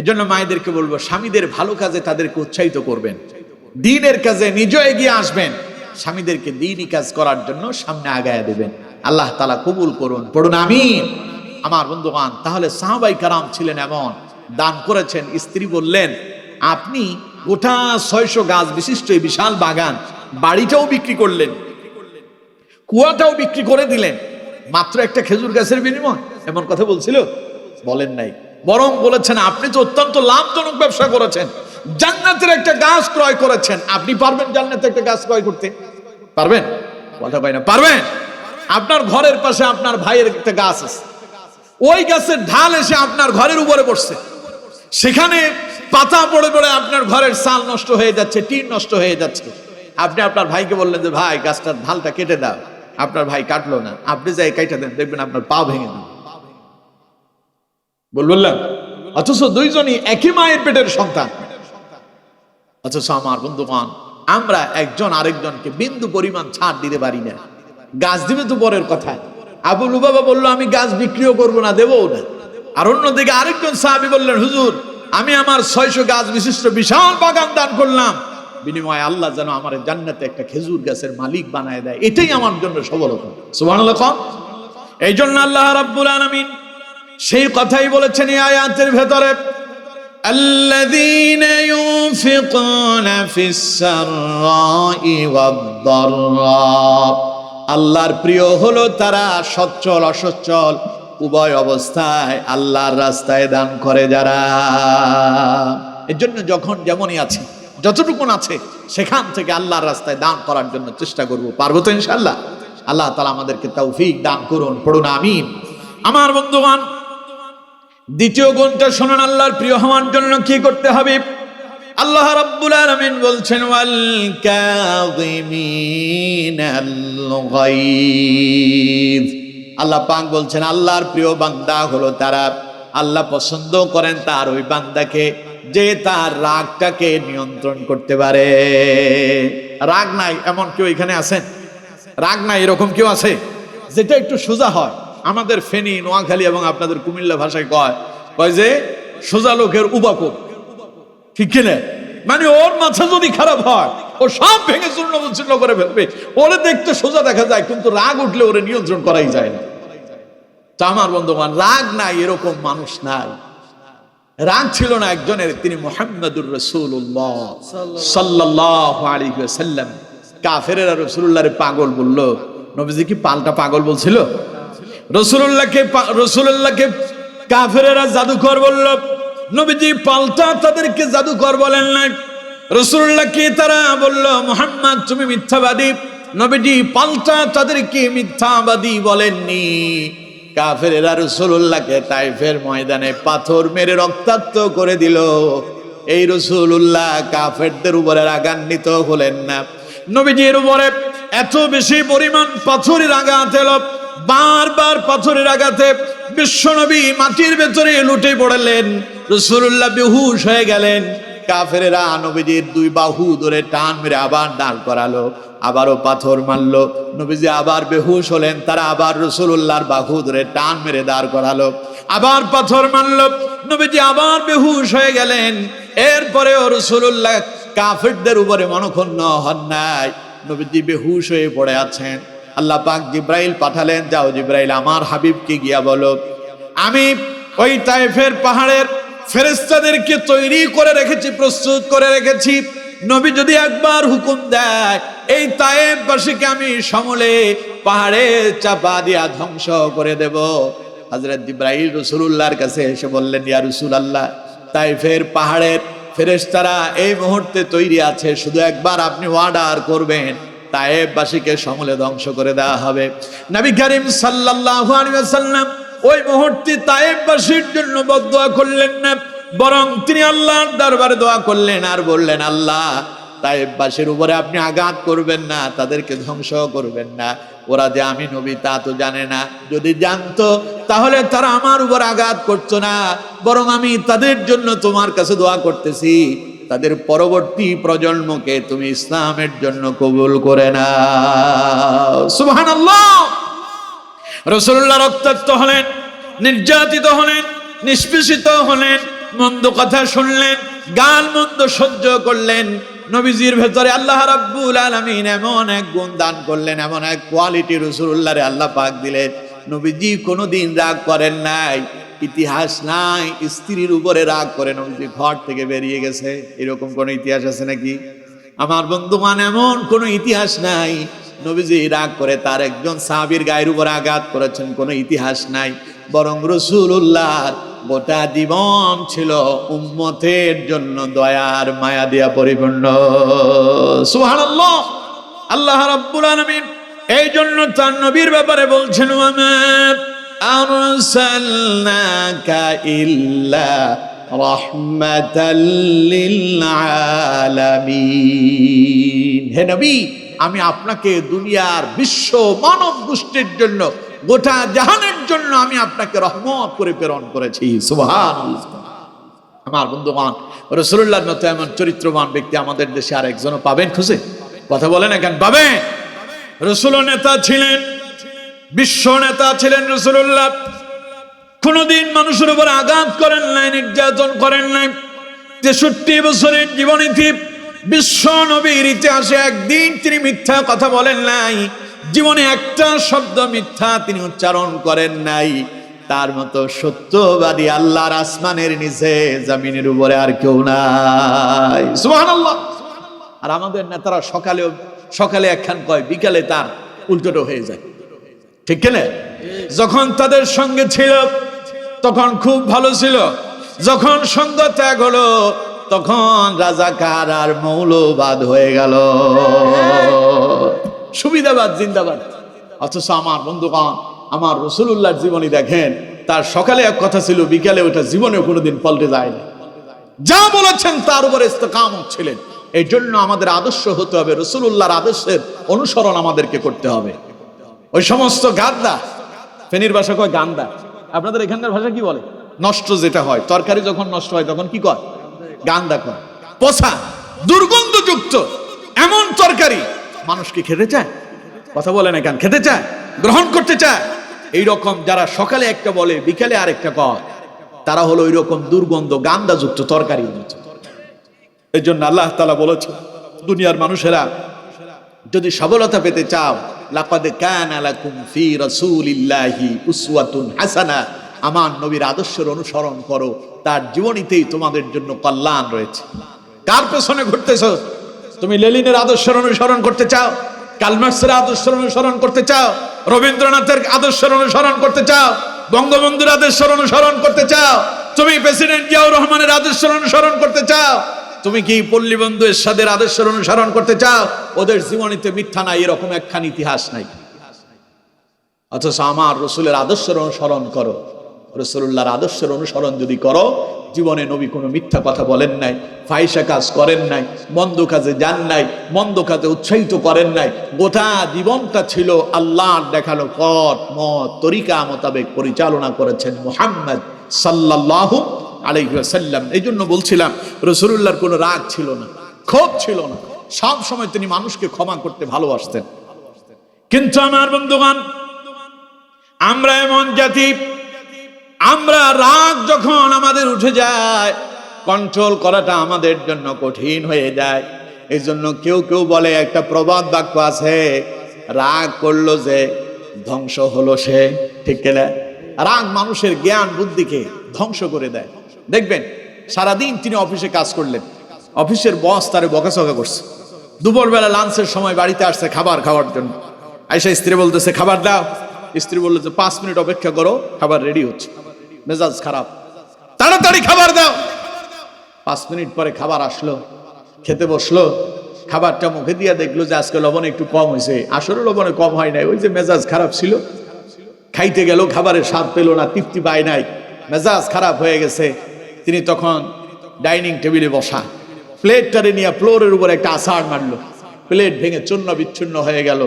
এজন্য মায়েদেরকে বলবো, স্বামীদের ভালো কাজে তাদেরকে উৎসাহিত করবেন, দ্বীনের কাজে নিজে এগিয়ে আসবেন, স্বামীদেরকে দ্বীনি কাজ করার জন্য সামনে আগায় দেবেন। আল্লাহ তাআলা কবুল করুন, পড়ুন আমিন। আমার বন্ধুগণ, তাহলে সাহাবাই কারাম ছিলেন এমন, দান করেছেন। স্ত্রী বললেন, আপনি গোটা 600 গাছ বিশিষ্ট এই বিশাল বাগান, বাড়িটাও বিক্রি করলেন, কুয়াটাও বিক্রি করে দিলেন, মাত্র একটা খেজুর গাছের বিনিময়? এমন কথা বলছিল? বলেন নাই, বরং বলেছেন, আপনি তো অত্যন্ত লাভজনক ব্যবসা করেছেন, জান্নাতের একটা গাছ ক্রয় করেছেন। আপনি পারবেন জান্নাতের একটা গাছ ক্রয় করতে? পারবেন? কথা পাই না, পারবেন? আপনার ঘরের পাশে আপনার ভাইয়ের একটা গাছ আছে, ওই গাছের ঢাল এসে আপনার ঘরের উপরে পড়ছে, সেখানে পাতা পড়ে পড়ে আপনার ঘরের চাল নষ্ট হয়ে যাচ্ছে, টিন নষ্ট হয়ে যাচ্ছে। আপনি আপনার ভাইকে বললেন যে, ভাই গাছটার ঢালটা কেটে দাও। আপনার ভাই কাটলো না, আপনি যাই কেটে দেন, দেখবেন আপনার পা ভেঙে দেন। বললাম, অথচ দুইজনই একই মায়ের পেটের সন্তান। অথচ আমার বন্ধুগণ, আমরা একজন আরেকজনকে বিন্দু পরিমাণ ছাড় দিতে পারি না। গাছ দিবে তো পরের কথা। আবু লুবাবা বললো, আমি গাছ বিক্রিও করবো না, দেবও না। আর অন্যদিকে আরেকজন সাহাবী বললেন, হুজুর, আমি আমার 600 গাছ বিশিষ্ট বিশাল বাগান দান করলাম, বিনিময়ে আল্লাহ যেন আমার জান্নাতে একটা খেজুর গাছের মালিক বানায় দেয়, এটাই আমার জন্য সফলতা। সুবহানাল্লাহ। এই জন্য আল্লাহ রাব্বুল আলামিন সেই কথাই বলেছেন এই আয়াতের ভেতরে, আল্লাযীনা ইউনফিকুনা ফিস সাররাই ওয়াদ-দাররা। আল্লাহর প্রিয় হলো তারা সচ্ছল অসচ্ছল উভয় অবস্থায় আল্লাহর রাস্তায় দান করে যারা। এর জন্য যখন যেমনই আছে, যতটুকুন আছে, সেখান থেকে আল্লাহর রাস্তায় দান করার জন্য চেষ্টা করব। পারবো তো ইনশাআল্লাহ? আল্লাহ তাআলা আমাদেরকে তৌফিক দান করুন, পড়ুন আমিন। আমার বন্ধুগণ, দ্বিতীয় গুণটা শুনুন, আল্লাহর প্রিয় হওয়ার জন্য কি করতে হবে? আল্লাহ রাব্বুল আলামিন বলছেন, ওয়াল কাযিমিনাল গায়জ। আল্লাহ পাক বলছেন, আল্লাহর প্রিয় বান্দা হলো তারা, আল্লাহ পছন্দ করেন তার ওই বান্দাকে যে তার রাগটাকে নিয়ন্ত্রণ করতে পারে। রাগ নাই এমন কেউ এখানে আছেন? রাগ নাই এরকম কেউ আছে? যেটা একটু সোজা হয়, আমাদের ফেনী, নোয়াখালী এবং আপনাদের কুমিল্লা ভাষায় কয় যে সোজা লোকের উবাকো, ঠিক কিনা? মানে ওর মাথা যদি খারাপ হয়, ও সব ভেঙে চূর্ণ বিচূর্ণ করে ফেলবে। ওরে দেখতে সোজা দেখা যায়, কিন্তু রাগ উঠলে ওরে নিয়ন্ত্রণ করাই যায় না। তা আমার বন্ধুগণ, রাগ নাই এরকম মানুষ নাই। রাগ ছিল না একজনের, তিনি মুহাম্মদুর রাসূলুল্লাহ সাল্লাল্লাহু আলাইহি ওয়াসাল্লাম। কাফেরেরা রাসূলুল্লাহরে পাগল বলল। নবীজি কি পাল্টা পাগল বলছিল? রাসূলুল্লাহকে কাফেরেরা জাদুকর বলল, নবীজি পাল্টা তাদেরকে জাদুকর বলেন না। রাসূলুল্লাহকে তারা বলল, মুহাম্মদ তুমি মিথ্যাবাদী। নবীজি পাল্টা তাদেরকে মিথ্যাবাদী বলেননি। কাফেরেরা রাসূলুল্লাহকে তাইফের ময়দানে পাথর মেরে রক্তাক্ত করে দিল। এই রাসূলুল্লাহ কাফেরদের উপরে রাগান্বিত হলেন না। নবীজির উপরে এত বেশি পরিমাণ পাথরের আঘাত এলো, বারবার পাথরের আঘাতে বিশ্বনবী মাটির ভেতরে লুটে পড়লেন। রাসূলুল্লাহ বেহুশ হয়ে গেলেন। কাফেরেরা নবীজির দুই বাহু ধরে টান মেরে আবার দাঁড় করালো, আবারও পাথর মারলো। নবীজি আবার বেহুশ হলেন। তারা আবার রাসূলুল্লাহর বাহু ধরে টান মেরে দাঁড় করালো, আবার পাথর মারলো। নবীজি আবার বেহুশ হয়ে গেলেন। এরপরেও রাসূলুল্লাহ কাফেরদের উপরে মনক্ষুণ্ণ হন নাই। নবীজি বেহুশ হয়ে পড়ে আছেন। আল্লাহ পাক জিব্রাইল পাঠালেন, যাও জিব্রাইল আমার হাবিবকে গিয়া বলো, আমি ওই তায়েফের পাহাড়ের ফেরেশতাদেরকে তৈরি করে রেখেছি, প্রস্তুত করে রেখেছি। নবী যদি একবার হুকুম দেয়, এই তায়েফবাসীকে আমি সমূলে পাহাড়ে চাপা দিয়া ধ্বংস করে দেব। হযরত জিব্রাইল রাসূলুল্লাহর কাছে এসে বললেন, ইয়া রাসূলুল্লাহ, তায়েফের পাহাড়ের ফেরেশতারা এই মুহূর্তে তৈরি আছে, শুধু একবার আপনি অর্ডার করবেন, তায়েফবাসীকে সমূলে ধ্বংস করে দেওয়া হবে। নবী করিম সাল্লাল্লাহু আলাইহি ওয়াসাল্লাম ওই মুহূর্তে তায়েফবাসীর জন্য বদদোয়া করলেন না, বরং তিনি আল্লাহর দরবারে দোয়া করলেন আর বললেন, আল্লাহ তায়েফবাসীর উপরে আপনি আঘাত করবেন না, তাদেরকে ধ্বংস করবেন না। ওরা যে আমি নবী তা তো জানে না, যদি জানতো তাহলে তারা আমার উপর আঘাত করতো না। বরং আমি তাদের জন্য তোমার কাছে দোয়া করতেছি, তাদের পরবর্তী প্রজন্মকে তুমি ইসলামের জন্য কবুল করে নাও। সুবহানাল্লাহ। রাসূলুল্লাহ রক্তাক্ত হলেন, নির্যাতিত হলেন, নিষ্পেষিত হলেন, মন্দ কথা শুনলেন, গাল মন্দ সহ্য করলেন। নবীজির ভেতরে আল্লাহ রাব্বুল আলামিন এমন এক গুণ দান করলেন, এমন এক কোয়ালিটি রাসূলুল্লাহরে আল্লাহ পাক দিলেন, নবীজি কোনোদিন রাগ করেন নাই। ইতিহাস নাই স্ত্রীর উপরে রাগ করে নবীজি ঘর থেকে বেরিয়ে গেছে, এরকম কোন ইতিহাস আছে নাকি? আমার বন্ধুগণ, এমন কোন ইতিহাস নাই নবীজি রাগ করে তার একজন সাহাবীর গায়ের উপর আঘাত করেছেন, কোনো ইতিহাস নাই। বরং রাসূলুল্লাহর গোটা জীবন ছিল উম্মতের জন্য দয়ার মায়া দিয়া পরিপূর্ণ। সুবহানাল্লাহ। আল্লাহ রাব্বুল আলামিন এই জন্য তার নবীর ব্যাপারে বলছেন, ওয়ামা আরসালনাকা ইল্লা রাহমাতাল লিল আলামিন। হে নবী, আমি আপনাকে দুনিয়ার বিশ্ব মানব গোষ্ঠীর জন্য, গোটা জাহানের জন্য আমি আপনাকে রহমত করে প্রেরণ করেছি। সুবহানাল্লাহ। আমার বন্ধুগণ, রাসূলুল্লাহর মতো এমন চরিত্রবান ব্যক্তি আমাদের দেশে আর একজনও পাবেন খুঁজে? কথা বলেন না কেন? পাবেন? রাসূল নেতা ছিলেন, বিশ্ব নেতা ছিলেন রাসূলুল্লাহ। কোনদিন মানুষের উপর আঘাত করেন নাই, নির্যাতন করেন নাই। 63 বছরের জীবনীতে বিশ্ব নবীর ইতিহাসে একদিন তিনি মিথ্যা কথা বলেন নাই, জীবনে একটা শব্দ মিথ্যা তিনি উচ্চারণ করেন নাই। তার মতো সত্যবাদী আল্লাহর আসমানের নিচে জমিনের উপরে আর কেউ নাই। সুবহানাল্লাহ। আর আমাদের নেতারা সকালে একখান কয়, বিকালে তার উল্টোটা হয়ে যায়, ঠিক কিনা? যখন তাদের সঙ্গে ছিল তখন খুব ভালো ছিল, যখন সঙ্গ ত্যাগ হলো তখন রাজাকার আর মৌলবাদ হয়ে গেল, সুবিধাবাদ জিন্দাবাদ। অথচ আমার বন্ধুগণ, আমার রাসূলুল্লাহর জীবনী দেখেন, তার সকালে এক কথা ছিল, বিকালে ওটা জীবনে কোনোদিন পাল্টে যায় না। যা বলেছেন তার উপর ইস্তেকামত ছিলেন। এই জন্য আমাদের আদর্শ হতে হবে, রাসূলুল্লাহর আদর্শের অনুসরণ আমাদেরকে করতে হবে। ওই সমস্ত গাদ্দা, ফেনীর ভাষা কয় গান্দা, আপনাদের এখানকার ভাষা কি বলে? নষ্ট যেটা হয়, তরকারি যখন নষ্ট হয় তখন কি কয়? গান্দা কয়। পচা, দুর্গন্ধযুক্ত এমন তরকারি মানুষ কি খেতে চায়? কথা বলে না কেন? খেতে চায়, গ্রহণ করতে চায়। এইরকম যারা সকালে একটা বলে বিকালে আরেকটা কয়, তারা হলো ওই রকম দুর্গন্ধ গান্দাযুক্ত তরকারি। এই জন্য আল্লাহ তাআলা বলেছেন, দুনিয়ার মানুষেরা যদি সফলতা পেতে চাও, লাকাদ কানা লাকুম ফি রাসূলিল্লাহি উসওয়াতুন হাসানাহ, আমার নবীর আদর্শের অনুসরণ করো, তার জীবনীতেই তোমাদের জন্য কল্যাণ রয়েছে। কার পেছনে ঘুরতেছো? তুমি লেনিনের আদর্শের অনুসরণ করতে চাও, কার্ল মার্কসের আদর্শের অনুসরণ করতে চাও, রবীন্দ্রনাথের আদর্শের অনুসরণ করতে চাও, বঙ্গবন্ধুর আদর্শের অনুসরণ করতে চাও, তুমি প্রেসিডেন্ট জিয়াউর রহমানের আদর্শের অনুসরণ করতে চাও, তুমি কি পল্লীবন্ধু এরশাদের আদর্শের অনুসরণ করতে চাও? ওদের জীবনীতে মিথ্যা নাই, এরকম একখান ইতিহাস নাই। অথচ আমার রাসূলের আদর্শের অনুসরণ করো। রাসূলুল্লাহর আদর্শের অনুসরণ যদি করো, জীবনে নবী কোনো মিথ্যা কথা বলেন নাই, ফাহিশা কাজ করেন নাই, মন্দ কাজে যান নাই, মন্দ কাজে উৎসাহিত করেন নাই। গোটা জীবনটা ছিল আল্লাহর দেখানো পথ মত তরিকা মোতাবেক পরিচালনা করেছেন মুহাম্মদ সাল্লাল্লাহু আলাইহি ওয়াসাল্লাম। এই জন্য বলছিলাম, রাসূলুল্লাহর কোনো রাগ ছিল না, ক্ষোভ ছিল না, সব সময় তিনি মানুষকে ক্ষমা করতে ভালোবাসতেন। কিন্তু আমার বন্ধুগণ, আমরা এমন জাতি, আমরা রাগ যখন আমাদের উঠে যায়, কন্ট্রোল করাটা আমাদের জন্য কঠিন হয়ে যায়। এই জন্য কেউ কেউ বলে, একটা প্রবাদ বাক্য আছে, রাগ করলো যে ধ্বংস হলো সে, ঠিক কিনা? রাগ মানুষের জ্ঞান বুদ্ধিকে ধ্বংস করে দেয়। দেখবেন সারাদিন তিনি অফিসে কাজ করলেন, অফিসের বস তারে বকাঝকা করছে, দুপুরবেলা লাঞ্চের সময় বাড়িতে আসছে খাবার খাওয়ার জন্য, আয়সা স্ত্রী বলতেছে খাবার দাও, স্ত্রী বললো যে 5 মিনিট অপেক্ষা করো, খাবার রেডি হচ্ছে। মেজাজ খারাপ, তাড়াতাড়ি খাবার দাও। 5 মিনিট পরে খাবার আসলো, খেতে বসলো, খাবারটা মুখে দিয়ে দেখলো যে আজকে লবণ একটু কম হয়েছে। আসলে লবণে কম হয় নাই, ওই যে মেজাজ খারাপ ছিল, খাইতে গেল, খাবারের স্বাদ পেল না, তৃপ্তি পায় নাই, মেজাজ খারাপ হয়ে গেছে। তিনি তখন ডাইনিং টেবিলে বসা, প্লেটটারে নিয়ে ফ্লোরের উপর একটা আছাড় মারলো, প্লেট ভেঙে চূর্ণ বিচ্ছিন্ন হয়ে গেল।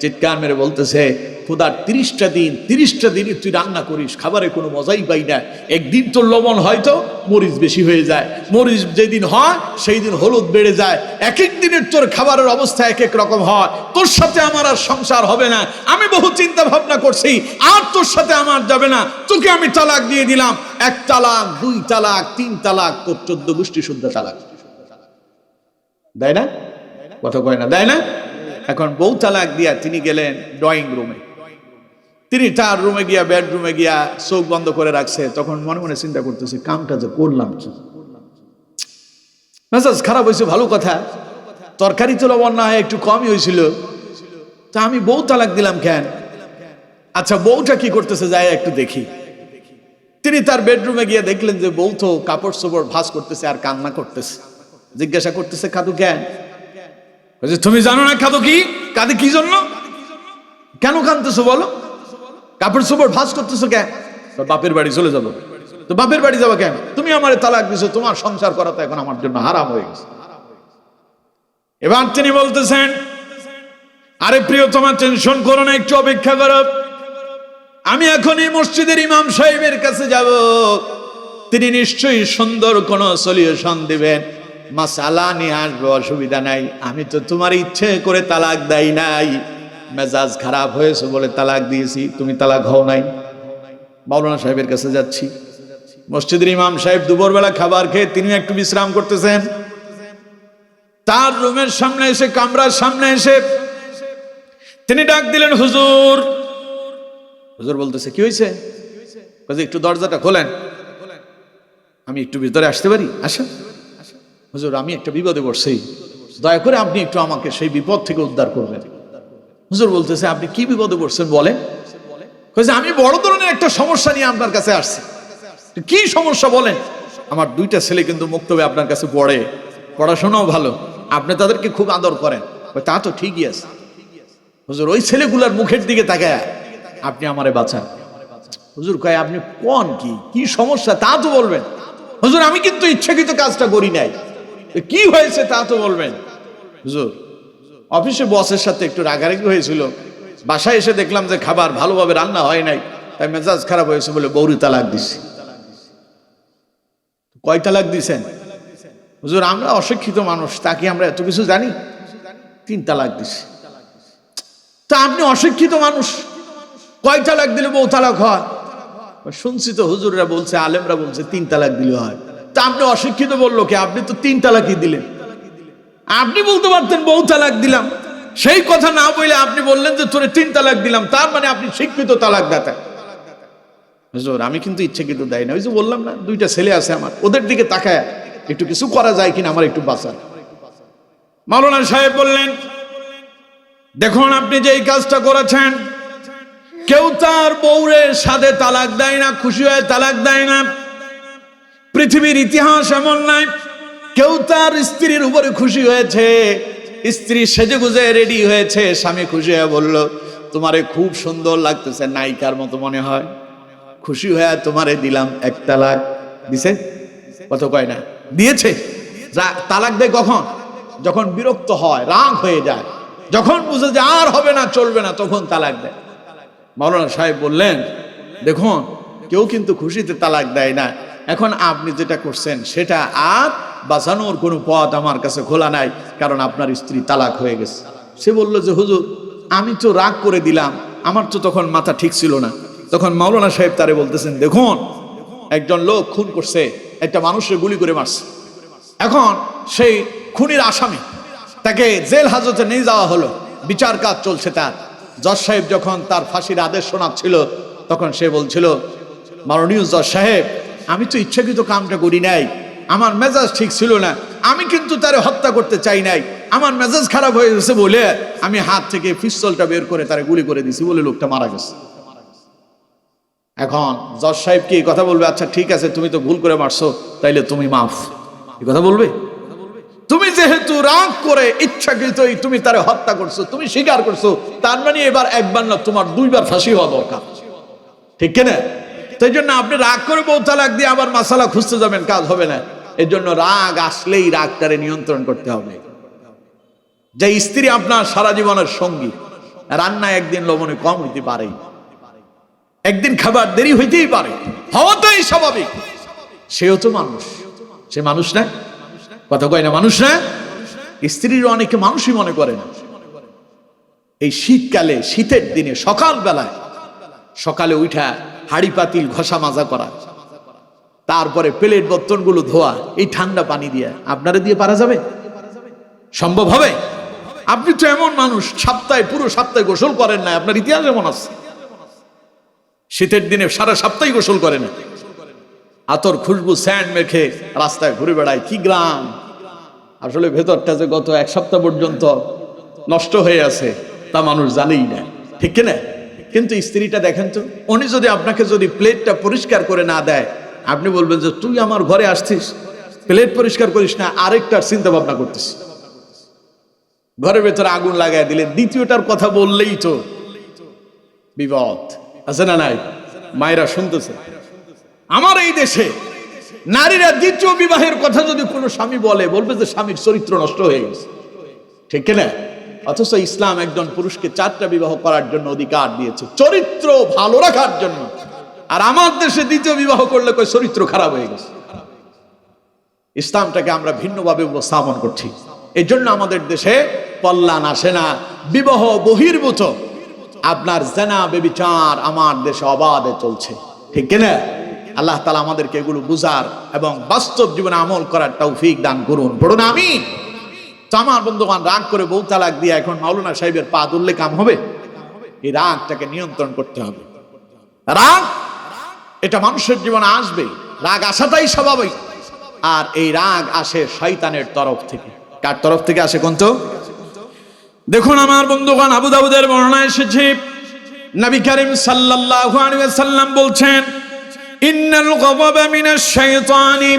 চিৎকার মেরে বলতেছে, খুদার 30টা দিনই তুই রান্না করিস, খাবারে কোনো মজাই পাই না। একদিন তোর লবণ হয়তো মরিচ বেশি হয়ে যায়, মরিচ যেদিন হয় সেই দিন হলুদ বেড়ে যায়, এক এক দিনের তোর খাবারের অবস্থা এক এক রকম হয়। তোর সাথে আমার আর সংসার হবে না, আমি বহু চিন্তা ভাবনা করছি, আর তোর সাথে আমার যাবে না, তোকে আমি তালাক দিয়ে দিলাম। 1 তালাক, 2 তালাক, 3 তালাক, তোর 14 গোষ্ঠী শুদ্ধ তালাক। দেয় না? কথা কয় না, দেয় না? এখন বউ তালাক দিয়া তিনি গেলেন ড্রয়িং রুমে। তিনি তার রুমে গিয়া, বেডরুমে গিয়া চোখ বন্ধ করে রাখছে। তখন মনে মনে চিন্তা করতেছে, কামটা যে করলাম কি, মেজাজ খারাপ হয়েছে, ভালো কথা, তরকারি তো লবণ না হয় একটু কমই হয়েছিল, তা আমি বউ তালাক দিলাম কেন? আচ্ছা বউটা কি করতেছে, যায় একটু দেখি। তিনি তার বেডরুমে গিয়ে দেখলেন যে বউ তো কাপড় চোপড় ভাঁজ করতেছে আর কান্না করতেছে। জিজ্ঞাসা করতেছে, কাঁদো কেন? তুমি জানো না কাঁদো কি, কাঁদে কি জন্য, কেন কাঁদতেছো বলো? কাপড় চোপড় ভাঁজ করতেছো কেন? বাপের বাড়ি চলে যাবো। তো বাপের বাড়ি যাবো কেন? তুমি আমার তালাক দিছো, তোমার সংসার করা তো এখন আমার জন্য হারাম হয়ে গেছে। এবার তিনি বলতেছেন, আরে প্রিয়, তোমার টেনশন করো না, একটু অপেক্ষা করো, আমি এখনই মসজিদের ইমাম সাহেবের কাছে যাব, তিনি নিশ্চয়ই সুন্দর কোন সলিউশন দিবেন, মাসালা নিয়ে আসবে, অসুবিধা নাই। আমি তো তোমার ইচ্ছে করে তালাক দেই নাই, মেজাজ খারাপ হয়েছে বলে তালাক দিয়েছি, তুমি তালাক হও নাই। মাওলানা সাহেবের কাছে যাচ্ছি। মসজিদের ইমাম সাহেব দুপুরবেলা খাবার খেয়ে তিনি একটু বিশ্রাম করতেছেন। তার রুমের সামনে এসে, কামরার সামনে এসে তিনি ডাক দিলেন, হুজুর। হুজুর বলতেছে, কি হয়েছে? একটু দরজাটা খোলেন, আমি একটু ভিতরে আসতে পারি? আসেন। হুজুর, আমি একটা বিপদে পড়ছি, দয়া করে আপনি একটু আমাকে সেই বিপদ থেকে উদ্ধার করবেন। হুজুর বলতেছে, আপনি কি বিপদে পড়ছেন বলেন? আমি বড় ধরনের একটা সমস্যা নিয়ে আপনার কাছে আসছি। কি সমস্যা বলেন? আমার 2টা ছেলে কিন্তু মুক্তবে আপনার কাছে পড়ে, পড়াশোনাও ভালো, আপনি তাদেরকে খুব আদর করেন। তা তো ঠিকই আছে হুজুর, ওই ছেলেগুলার মুখের দিকে তাকায় আপনি আমারে বাঁচান। হুজুর কয়, আপনি কোন কি সমস্যা তা তো বলবেন। হুজুর, আমি কিন্তু ইচ্ছাকৃত কাজটা করি নাই, কি হয়েছে তা তো বলবেন। হুজুর, অফিসে বসের সাথে একটু রাগারাগি হয়েছিল, বাসায় এসে দেখলাম যে খাবার ভালোভাবে রান্না হয় নাই, তাই মেজাজ খারাপ হয়েছে বলে বউরি তালাক দিছি। কয় তালাক দিছেন? হুজুর, আমরা অশিক্ষিত মানুষ, তাকে আমরা এত কিছু জানি, 3 তালাক দিছি। তা আপনি অশিক্ষিত মানুষ, কয় তালাক দিলে বউ তালাক হয়? শুনছি তো হুজুররা বলছে, আলেমরা বলছে 3 তালাক দিলে হয়। তা আপনি অশিক্ষিত বললো কি? আপনি তো 3 তালাকই দিলেন। আপনি বলতে পারতেন বউ তালাক দিলাম, সেই কথা না বলে আপনি বললেন যে তোরে 3 তালাক দিলাম, তার মানে আপনি শিক্ষিত তালাক দাতা। হুজুর, আমি কিন্তু ইচ্ছাকৃত দেয় না, ওই যে বললাম না 2টা ছেলে আছে আমার, ওদের দিকে তাকায় একটু কিছু করা যায় কিনা আমার একটু বাঁচান। মাওলানা সাহেব বললেন, দেখুন আপনি যে এই কাজটা করেছেন, কেউ তার বউরে সাথে তালাক দেয় না, খুশি হয়ে তালাক দেয় না। পৃথিবীর ইতিহাস এমন নাই কেউ তার স্ত্রীর উপরে খুশি হয়েছে, স্ত্রী সেজে গুজে রেডি হয়েছে, স্বামী খুশি হয়ে বলল, তোমারে খুব সুন্দর লাগতেছে, নায়িকার মতো মনে হয়, খুশি হয়ে তোমারে দিলাম 1 তালাক। দিছে? কত কয় না? দিয়েছে। তালাক দেয় কখন? যখন বিরক্ত হয়, রাগ হয়ে যায়, যখন বুঝে যে আর হবে না, চলবে না, তখন তালাক দেয়। মাওলানা সাহেব বললেন, দেখুন কেউ কিন্তু খুশিতে তালাক দেয় না, এখন আপনি যেটা করছেন সেটা আর বাঁচানোর কোনো পথ আমার কাছে খোলা নাই, কারণ আপনার স্ত্রী তালাক হয়ে গেছে। সে বলল যে হুজুর, আমি তো রাগ করে দিলাম, আমার তো তখন মাথা ঠিক ছিল না। তখন মাওলানা সাহেব তারে বলতেছেন, দেখুন একজন লোক খুন করছে, একটা মানুষের গুলি করে মারছে, এখন সেই খুনির আসামি, তাকে জেল হাজতে নিয়ে যাওয়া হলো, বিচার কাজ চলছে তার। জজ সাহেব যখন তার ফাঁসির আদেশ শোনাচ্ছিল, তখন সে বলছিল, মাননীয় জজ সাহেব, আমি তো ইচ্ছাকৃত কামটা করি নাই, আমার মেজাজ ঠিক ছিল না, আমি কিন্তু তারে হত্যা করতে চাই নাই, আমার মেজাজ খারাপ হয়ে গেছে বলে আমি হাত থেকে পিস্তলটা বের করে তারে গুলি করে দিছি বলে লোকটা মারা গেছে। এখন জজ সাহেব কি কথা বলবে? আচ্ছা ঠিক আছে, তুমি তো ভুল করে মারছো, তাইলে তুমি মাফ, এই কথা বলবে? তুমি যেহেতু রাগ করে ইচ্ছাকৃতই তুমি তারে হত্যা করছো, তুমি স্বীকার করছো, তার মানে এবার 1বার না, তোমার 2বার ফাঁসি হওয়া দরকার। ঠিক কিনা? তাই জন্য আপনি রাগ করে বউ তালাক দিয়ে আবার মাসালা খুঁজতে যাবেন, কাজ হবে না। এর জন্য রাগ আসলেই রাগটারে নিয়ন্ত্রণ করতে হবে। যে স্ত্রী আপনার সারা জীবনের সঙ্গী, রান্না একদিন লবণে কম হইতে পারে, একদিন খাবার দেরি হইতেই পারে, হওয়াটাই স্বাভাবিক। সেও তো মানুষ, সে মানুষ না? কথা কয় না মানুষ না? স্ত্রীর অনেকে মানুষই মনে করে না। এই শীতকালে, শীতের দিনে সকালে উঠা হাড়ি পাতিল ঘষা মাজা করা, তারপরে প্লেট বর্তনগুলো ধোয়া, এই ঠান্ডা পানি দিয়ে আপনারা দিয়ে পারা যাবে? সম্ভব হবে? আপনি তো এমন মানুষ, পুরো সপ্তাহে গোসল করেন না, আপনার ইতিহাস এমন আছে। শীতের দিনে সারা সপ্তাহে গোসল করেন না, আতর খুশবু স্যান্ড মেখে রাস্তায় ঘুরে বেড়ায়, কি গ্রাম। আসলে ভেতরটা যে গত এক সপ্তাহ পর্যন্ত নষ্ট হয়ে আছে তা মানুষ জানেই না, ঠিক কিনা? কিন্তু স্ত্রীটা দেখেন তো, উনি যদি আপনাকে প্লেটটা পরিষ্কার করে না দেয়, আপনি বলবেন যে তুই আমার ঘরে আসছিস, প্লেট পরিষ্কার করিস না, আরেকটার চিন্তা ভাবনা করতিস। ঘরের ভেতরে আগুন লাগাই দিলেন, দ্বিতীয়টার কথা বললেই তো বিপদ আছে না নাই? মায়েরা শুনতেছে, আমার এই দেশে নারীরা দ্বিতীয় বিবাহের কথা যদি কোনো স্বামী বলবে যে স্বামীর চরিত্র নষ্ট হয়ে গেছে, ঠিক কিনা? অথচ ইসলাম একজন পুরুষকে 4টা বিবাহ করার জন্য অধিকার দিয়েছে, চরিত্র ভালো রাখার জন্য। আর আমার দেশে দ্বিতীয় বিবাহ করলে কই চরিত্র খারাপ হয়ে গেছে। ইসলামটাকে আমরা ভিন্নভাবে উপস্থাপন করছি। এই জন্য আমাদের দেশে কল্যাণ আসে না। বিবাহ বহির্ভূত আপনার জেনা ব্যভিচার আমার দেশে অবাধে চলছে, ঠিক কিনা? আল্লাহ তাআলা আমাদেরকে এগুলো বুঝার এবং বাস্তব জীবনে আমল করার তৌফিক দান করুন, পড়ুন আমিন। তো আমার বন্ধুগণ, রাগ করে বউ তালাক দিয়ে এখন মাওলানা সাহেবের পা তুললে কাম হবে? এই রাগটাকে নিয়ন্ত্রণ করতে হবে। রাগ এটা মানুষের জীবনে আসবে, রাগ আসাটাই স্বাভাবিক। আর এই রাগ আসে শয়তানের তরফ থেকে। কার তরফ থেকে আসে কোন তো? দেখুন আমার বন্ধুগণ, আবু দাউদের বর্ণনা এসেছে, নবী করিম সাল্লাল্লাহু আলাইহি ওয়াসাল্লাম বলছেন, ইন্নাল গাযাবা মিনাশ শাইতানি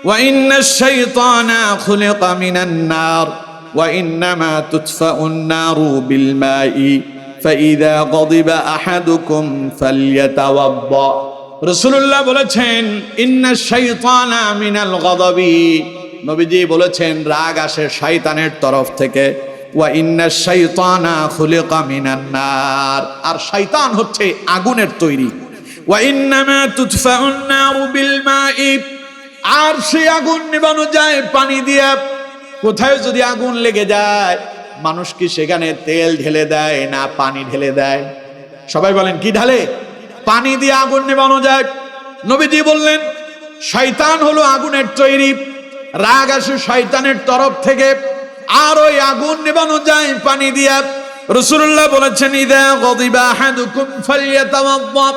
ওয়া ইন্নাশ শাইতানা খুলিকা মিনান নার ওয়া ইন্নামা তুতফাউন নারু বিল মাই ফাইযা গাযিবা আহাদুকুম ফালইয়াতাওয়াদ্দা। রাসূলুল্লাহ বলেছেন, ইন্নাশ শাইতানা মিনাল গাযাবি, নবীজি বলেছেন রাগ আসে শয়তানের তরফ থেকে। ওয়া ইন্নাশ শাইতানা খুলিকা মিনান নার, আর শয়তান হচ্ছে আগুনের তৈরি। ওয়া ইন্নামা তুতফাউন নারু বিল মাই, আর সেই আগুন নিভানো যায় পানি দিয়ে। কোথায় যদি আগুন লেগে যায়, মানুষ কি সেখানে তেল ঢেলে দেয় না পানি ঢেলে দেয়? সবাই বলেন কি ঢালে? পানি দিয়ে আগুন নেভানো যায়। নবীজি বললেন শয়তান হলো আগুনের তৈরি, রাগ আসে শয়তানের তরফ থেকে, আর ওই আগুন নেভানো যায় পানি দিয়া। রাসূলুল্লাহ বলেছেন, ইযা গাযিবা আহাদুকুম ফালইয়াতাওয়াদ্দা,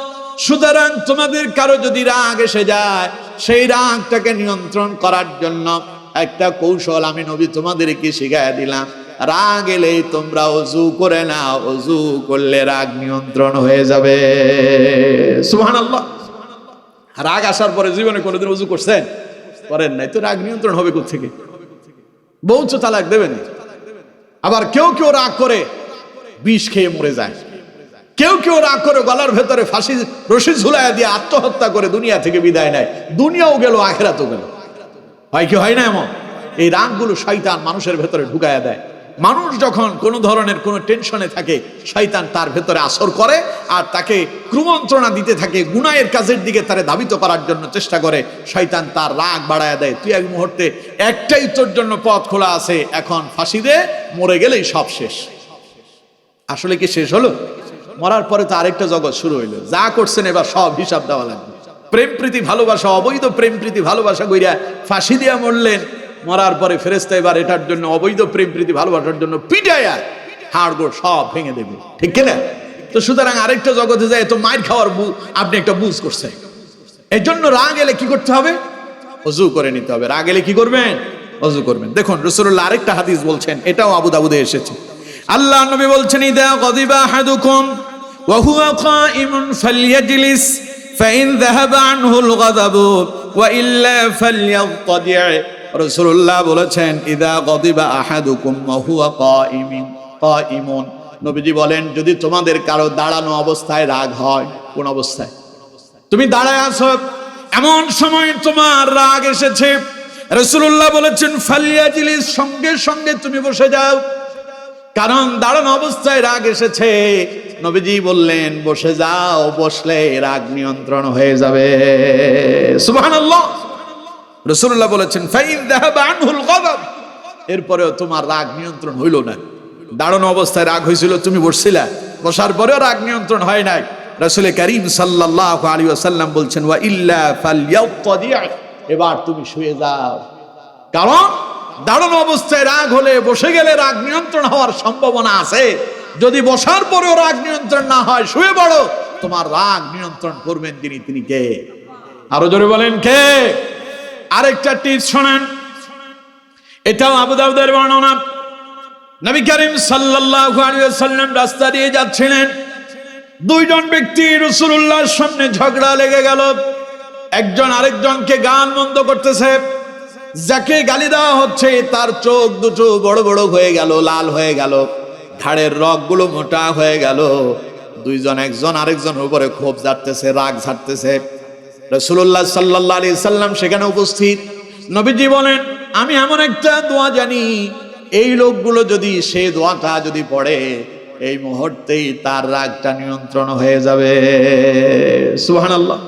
সুতরাং তোমাদের কারো যদি রাগ এসে যায়, সেই রাগটাকে নিয়ন্ত্রণ করার জন্য একটা কৌশল আমি নবী তোমাদেরকে শিখাইয়া দিলাম। রাগ এলেই তোমরা ওযু করে নাও, ওযু করলে রাগ নিয়ন্ত্রণ হয়ে যাবে। সুবহানাল্লাহ। রাগ আসার পরে জীবনে কোনোদিন ওযু করছেন? করেন নাই, তো রাগ নিয়ন্ত্রণ হবে কোথা থেকে? বউ তো তালাক দেবেন। আবার কেউ কেউ রাগ করে বিষ খেয়ে মরে যায়, কেউ কেউ রাগ করে গলার ভেতরে ফাঁসি রশি ঝুলাইয়া দিয়ে আত্মহত্যা করে দুনিয়া থেকে বিদায় নেয়। দুনিয়াও গেল, আখিরাতও গেল। হয় কি হয় না এমন? এই রাগগুলো শয়তান মানুষের ভেতরে ঢুকাইয়া দেয়। মানুষ যখন কোনো ধরনের কোনো টেনশনে থাকে, শয়তান তার ভেতরে আসর করে আর তাকে কুমন্ত্রণা দিতে থাকে, গুনাহের কাজের দিকে তারে ধাবিত করার জন্য চেষ্টা করে। শয়তান তার রাগ বাড়ায় দেয়, তুই এক মুহূর্তে একটাই তোর জন্য পথ খোলা আছে, এখন ফাঁসি দে, মরে গেলেই সব শেষ। আসলে কি শেষ হলো? মরার পরে তো আরেকটা জগৎ শুরু হইলো। যা করছেন এবার সব হিসাব দেওয়া লাগবে। প্রেম প্রীতি ভালোবাসা, অবৈধ প্রেম প্রীতি ভালোবাসা কইরা ফাঁসি দিয়া মরলেন, মরার পরে ফেরেশতা এবার এটার জন্য অবৈধ প্রেম প্রীতি ভালোবাসার জন্য পিটাইয়া হাড়গোড় সব ভেঙে দেবে, ঠিক কিনা? তো সুতরাং আরেকটা জগতে যায় তো মাইর খাওয়ার আপনি একটা বুঝ করছেন। এই জন্য রাগ এলে কি করতে হবে? ওযু করে নিতে হবে। রাগ এলে কি করবেন? ওযু করবেন। দেখুন রাসূলুল্লাহ আরেকটা হাদিস বলছেন, এটাও আবু দাউদে এসেছে। আল্লাহ নবী বলছেন, ইযা গাযিবা আহাদুকুম ওয়া হুয়া কাঈমুন ফালইয়াজলিস ফাইন যাহাবা আনহুল গাযাবু ওয়া ইল্লা ফালইয়াগতাদি'। রাসূলুল্লাহ বলেছেন, ইযা গাযিবা আহাদুকুম ওয়া হুয়া কাঈমুন, নবীজি বলেন, যদি তোমাদের কারো দাঁড়ানো অবস্থায় রাগ হয়, কোন অবস্থায়? তুমি দাঁড়ায় আছো, এমন সময় তোমার রাগ এসেছে, রাসূলুল্লাহ বলেছেন ফালিয়াজিলিস, সঙ্গে সঙ্গে তুমি বসে যাও, কারণ দাঁড়ানো অবস্থায় রাগ এসেছে। নবীজি বললেন বসে যাও, বসলে রাগ নিয়ন্ত্রণ হয়ে যাবে। সুবহানাল্লাহ। রাসূলুল্লাহ বলেছেন ফাইন যাহাবা আনহুল গাদাব, এরপরেও তোমার রাগ নিয়ন্ত্রণ হইল না। দাঁড়ানো অবস্থায় রাগ হয়েছিল, তুমি বসছিলা, বসার পরেও রাগ নিয়ন্ত্রণ হয় নাই। রাসূল কারীম সাল্লাল্লাহু আলাইহি ওয়াসাল্লাম বলছেন ওয়া ইল্লা ফালইয়াতদি, এবার তুমি শুয়ে যাও, কারণ দাঁড়ানো অবস্থায় রাগ হলে বসে গেলে রাগ নিয়ন্ত্রণ হওয়ার সম্ভাবনা আছে। যদি বসার পরেও রাগ নিয়ন্ত্রণ না হয়, শুয়ে পড়ো, তোমার রাগ নিয়ন্ত্রণ করবেন যিনি, তিনি কে? আরো জোরে বলেন কে? আরেকটা টিপস শোনেন, এটাও আবু দাউদের বর্ণনা। নবী করিম সাল্লাল্লাহু আলাইহি ওয়াসাল্লাম রাস্তা দিয়ে যাচ্ছিলেন, দুইজন ব্যক্তি রাসূলুল্লাহর সামনে ঝগড়া লেগে গেল। একজন আরেকজনকে গাল মন্দ করতেছে, যাকে গালি দেওয়া হচ্ছে তার চোখ দুটো বড় বড় হয়ে গেল, লাল হয়ে গেল, ঘাড়ের রগগুলো মোটা হয়ে গেল। দুইজন একজন আরেকজনের উপরে ক্ষোভ ঝাড়তেছে, রাগ ঝাড়তেছে। রাসূলুল্লাহ সাল্লাল্লাহু আলাইহি সাল্লাম সেখানে উপস্থিত। নবীজি বলেন, আমি এমন একটা দোয়া জানি, এই লোকগুলো যদি সেই দোয়াটা যদি পড়ে, এই মুহূর্তেই তার রাগটা নিয়ন্ত্রণ হয়ে যাবে। সুবহানাল্লাহ।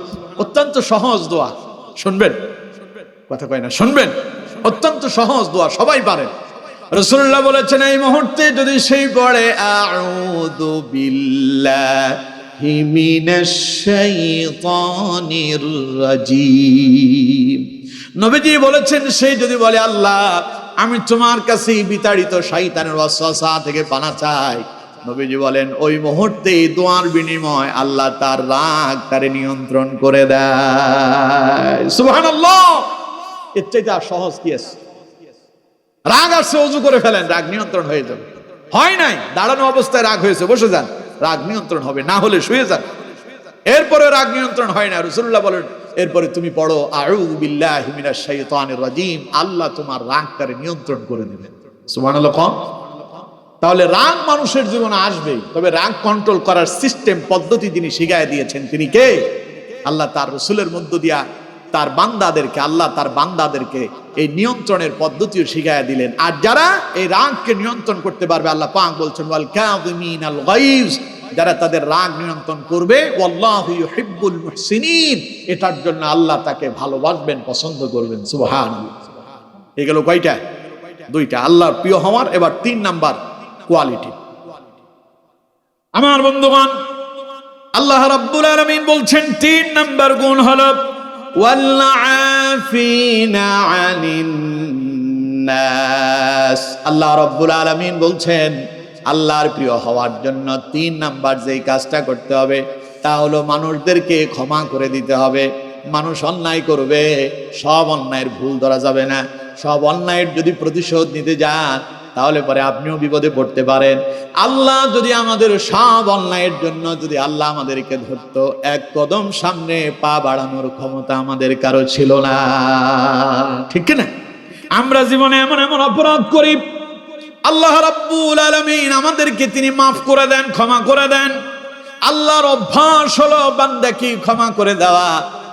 অত্যন্ত সহজ দোয়া, শুনবেন, কথা কয় না, শুনবেন, অত্যন্ত সহজ দোয়া, সবাই পারে। রাসূলুল্লাহ বলেছেন এই মুহূর্তে যদি সেই পড়ে আউযু বিল্লাহি মিনাশ শাইতানির রাজীম, নবীজি বলেছেন সেই যদি বলে আল্লাহ আমি তোমার কাছে বিতাড়িত শয়তানের ওয়াসওয়াসা থেকে পানা চাই, নবীজি বলেন ওই মুহূর্তে দোয়ার বিনিময় আল্লাহ তার রাগ তারে নিয়ন্ত্রণ করে দেয়। সুবহানাল্লাহ। এর চাইতে আর সহজ কি আছে? রাগ আসছে, ওযু করে ফেলেন, রাগ নিয়ন্ত্রণ হয়ে যাবে। হয় নাই, দাঁড়ানো অবস্থায় রাগ হয়েছে, বসে যান, রাগ নিয়ন্ত্রণ হবে, না হলে শুয়ে যান। এরপরে রাগ নিয়ন্ত্রণ হয় না, রাসূলুল্লাহ বলেন এরপরে তুমি পড়ো আউযু বিল্লাহি মিনাশ শাইতানির রাজীম, আল্লাহ তোমার রাগটারে নিয়ন্ত্রণ করে দেবেন। সুবহানাল্লাহ। তাহলে রাগ মানুষের জীবনে আসবেই, তবে রাগ কন্ট্রোল করার সিস্টেম পদ্ধতি যিনি শিখায় দিয়েছেন তিনি কে? আল্লাহ তার রাসূলের মধ্য দিয়া তার বান্দাদেরকে, আল্লাহ তার বান্দাদেরকে এই নিয়ন্ত্রণের পদ্ধতিও শিখায় দিলেন। আর যারা এই রাগকে নিয়ন্ত্রণ করতে পারবে, আল্লাহ পাক বলছেন ওয়াল কাযিমিনাল গায়জ, যারা তাদের রাগ নিয়ন্ত্রণ করবে, ওয়াল্লাহু ইউহিব্বুল মুহসিনিন, এটার জন্য আল্লাহ তাকে ভালোবাসবেন, পছন্দ করবেন। সুবহানাল্লাহ। এগুলো কয়টা? দুইটা, আল্লাহর প্রিয় হওয়ার। এবার 3 নাম্বার কোয়ালিটি। আমার বন্ধুগণ, আল্লাহ রাব্বুল আলামিন বলছেন 3 নাম্বার গুণ হলো ওয়াল আফিনা আনিন নাস। আল্লাহ রাব্বুল আলামিন বলছেন আল্লাহর প্রিয় হওয়ার জন্য 3 নাম্বার যেই কাজটা করতে হবে তা হলো মানুষদেরকে ক্ষমা করে দিতে হবে। মানুষ অন্যায় করবে, সব অন্যায়ের ভুল ধরা যাবে না। সব অন্যায়ের যদি প্রতিশোধ নিতে যান তাহলে পরে আপনিও বিপদে পড়তে পারেন। আল্লাহ যদি আমাদের সব অন্যায়ের জন্য যদি আল্লাহ আমাদেরকে ধরতো, এক কদম সামনে পা বাড়ানোর ক্ষমতা আমাদের কারো ছিল না, ঠিক কি না? আমরা জীবনে এমন এমন অপরাধ করি, আল্লাহ রাব্বুল আলামিন আমাদেরকে তিনি মাফ করে দেন, ক্ষমা করে দেন। আল্লাহর অভ্যাস হলো বান্দাকে ক্ষমা করে দেওয়া,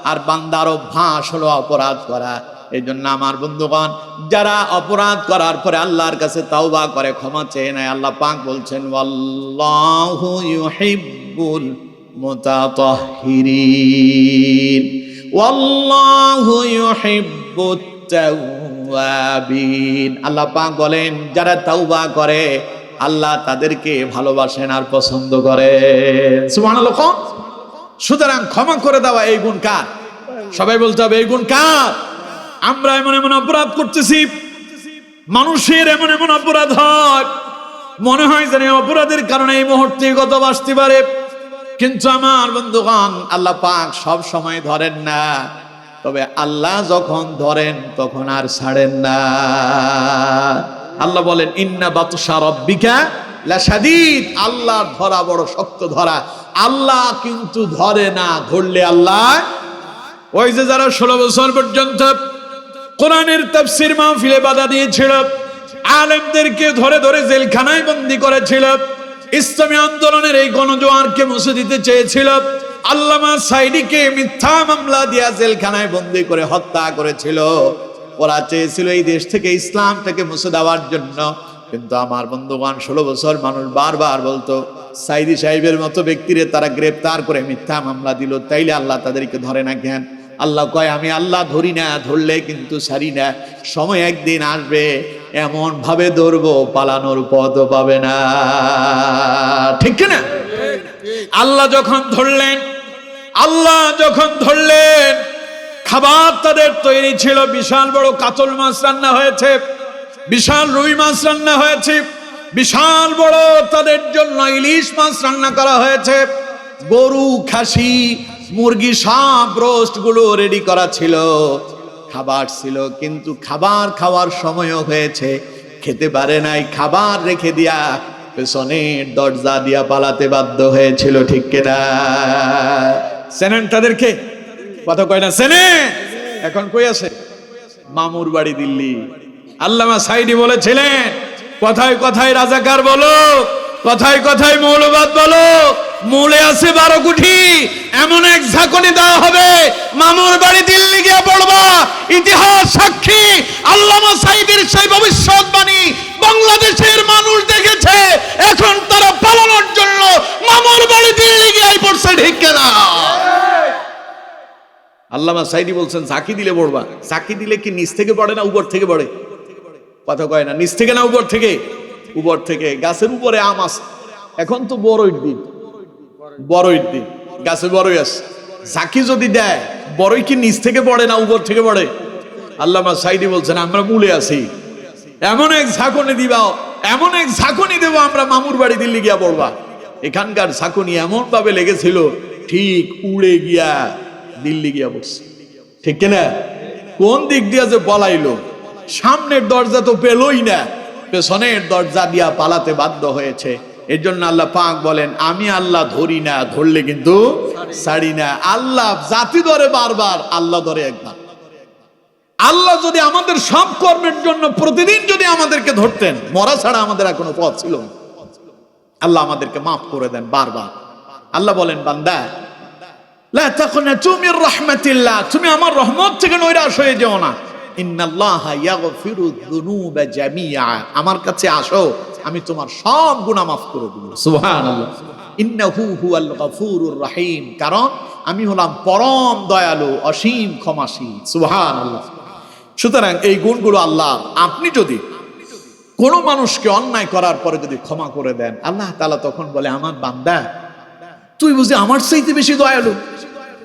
আর বান্দার অভ্যাস হলো অপরাধ করা। এই জন্য আমার বন্ধুগণ, যারা অপরাধ করার পরে আল্লাহর কাছে তাওবা করে, ক্ষমা চেয়ে নেয়, আল্লাহ পাক বলছেন ওয়াল্লাহু ইউহিব্বুল মুতাতাহহিরিন, ওয়াল্লাহু ইউহিব্বুত তাওয়াবিন। আল্লাহ পাক বলেন যারা তাওবা করে আল্লাহ তাদেরকে ভালোবাসেন আর পছন্দ করেন। সুবহানাল্লাহ। সুতরাং ক্ষমা করে দেওয়া এই গুণ কার? সবাই বলতে হবে এই গুণ কার? আমরা এমন এমন অপরাধ করতেছি, মানুষের এমন এমন অপরাধ হয়, মনে হয় যেন অপরাধের কারণে এই মুহূর্তে গত বাসতে পারে, কিন্তু আমার বন্ধুগণ আল্লাহ পাক সব সময় ধরেন না, তবে আল্লাহ যখন ধরেন তখন আর ছাড়েন না। আল্লাহ বলেন ইন্না বাতশা রাব্বিকা লাশাদীদ, আল্লাহ ধরা বড় শক্ত ধরা। আল্লাহ কিন্তু ধরে না, ধরলে আল্লাহ, ওই যে যারা 16 বছর পর্যন্ত কোরআনের তাফসীর মাহফিলে বাধা দিয়েছিল, আলেমদেরকে ধরে ধরে জেলখানায় বন্দী করেছিল, ইসলামী আন্দোলনের এই গণজোয়ারকে মুছে দিতে চেয়েছিল। আল্লামা সাঈদীকে মিথ্যা মামলা দিয়া জেলখানায় বন্দী করে হত্যা করেছিল। ওরা চেয়েছিল এই দেশ থেকে ইসলামটাকে মুছে দেওয়ার জন্য। কিন্তু আমার বন্ধুগণ, 16 বছর মানুষ বারবার বলতো সাঈদী সাহেবের মতো ব্যক্তিরে তারা গ্রেফতার করে মিথ্যা মামলা দিল, তাইলে আল্লাহ তাদেরকে ধরে না কেন? আল্লাহ কয়, আমি আল্লাহ ধরি না, ধরলে কিন্তু ছাড়ি না। সময় একদিন আসবে এমন ভাবে ধরবো পালানোর পথ পাবে না। ঠিক না? আল্লাহ যখন ধরলেন, খাবার তাদের তৈরি ছিল। বিশাল বড় কাতল মাছ রান্না হয়েছে, বিশাল রুই মাছ রান্না হয়েছে, বিশাল বড় তাদের জন্য ইলিশ মাছ রান্না করা হয়েছে। গরু, খাসি, মুরগি, সাপ রোস্ট গুলো রেডি করা ছিল, খাবার ছিল। কিন্তু খাবার খাওয়ার সময়ও হয়েছে, খেতে পারে নাই। খাবার রেখে দিয়া পেছনের দরজা দিয়া পালাতে বাধ্য হয়েছিল। ঠিক কিনা? চেনেন তাদেরকে? কথা কয় না চেনে? এখন কই আছে? মামুর বাড়ি দিল্লি। আল্লামা সাঈদী বলেছিলেন, কথায় কথায় রাজাকার বলো, কথায় কথায় মৌলবাদ বলো, মূলে আছে 12 কোটি। এমন এক ঝাঁকুনি দেওয়া হবে, মামুর বাড়ি দিল্লি গিয়ে পড়বা। ইতিহাস সাক্ষী, আল্লামা সাঈদীর সেই ভবিষ্যৎবাণী বাংলাদেশের মানুষ দেখেছে। এখন তারা পালানোর জন্য মামুর বাড়ি দিল্লি গিয়ে পড়ছে। ঠিক কিনা? আল্লামা সাঈদী বলছেন, ঝাঁকি দিলে পড়বা। ঝাঁকি দিলে কি নিচ থেকে পড়ে না উপর থেকে পড়ে? কথা কয় না। নিচ থেকে না উপর থেকে? উপর থেকে। গাছের উপরে আম আছে, এখন তো বড়ইর দিন, গাছে বড়ই আছে। ঝাঁকি যদি দেয়, বড়ই কি নিচ থেকে পড়ে না উপর থেকে পড়ে? আল্লামা সাঈদী বলছেন, আমরা মূলে আছি। এমন এক ঝাঁকুনি দিবা, এমন এক ঝাঁকুনি দেবো, আমরা মামুর বাড়ি দিল্লি গিয়া পড়বা। এখানকার ঝাঁকুনি এমন ভাবে লেগেছিল, ঠিক উড়ে গিয়া দিল্লি গিয়া বসছে। ঠিক কিনা? কোন দিক দিয়া যে পলাইলো, সামনের দরজা তো পেলই না, পেছনের দরজা দিয়া পালাতে বাধ্য হয়েছে। এর জন্য আল্লাহ পাক বলেন, আমি আল্লাহ ধরি না, ধরলে কিন্তু ছাড়ি না। আল্লাহ জাতি ধরে বারবার, আল্লাহ ধরে একবার। আল্লাহ যদি আমাদের সব কর্মের জন্য প্রতিদিন যদি আমাদেরকে ধরতেন, মরা ছাড়া আমাদের আর কোনো পথ ছিল না। আল্লাহ আমাদেরকে মাফ করে দেন বারবার। আল্লাহ বলেন, বান্দা লা তাকনাতু মির রাহমাতিল্লাহ, তুমি আমার রহমত থেকে নৈরাশ হয়ে যেও না। ইন্নাল্লাহা ইয়াগফিরু যুনুবা জামিআ, আমার কাছে আসো, আমি তোমার সব গুনাহ মাফ করে দেব। সুবহানাল্লাহ। ইন্নাহু হুয়াল গফুরুর রহিম, কারণ আমি হলাম পরম দয়ালু, অসীম ক্ষমাশীল। সুবহানাল্লাহ। সুতরাং এই গুণগুলো আল্লাহ, আপনি যদি কোনো মানুষকে অন্যায় করার পরে যদি ক্ষমা করে দেন, আল্লাহ তাআলা তখন বলে, আমার বান্দা তুই বুঝি আমার চাইতে বেশি দয়ালু,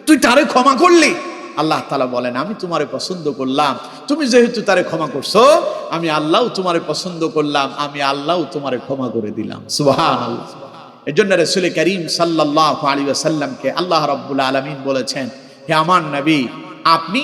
তুই তারে ক্ষমা করলি। আল্লাহ তাআলা বলেন, আমি তোমারে পছন্দ করলাম, তুমি যেহেতু তারে ক্ষমা করছো, আমি আল্লাহ তোমারে পছন্দ করলাম, আমি আল্লাহ তোমারে ক্ষমা করে দিলাম। সুবহানাল্লাহ। এর জন্য রাসূল করিম সাল্লাল্লাহু আলাইহি ওয়াসাল্লামকে আল্লাহ রাব্বুল আলামিন বলেছেন, হে আমার নবী, আপনি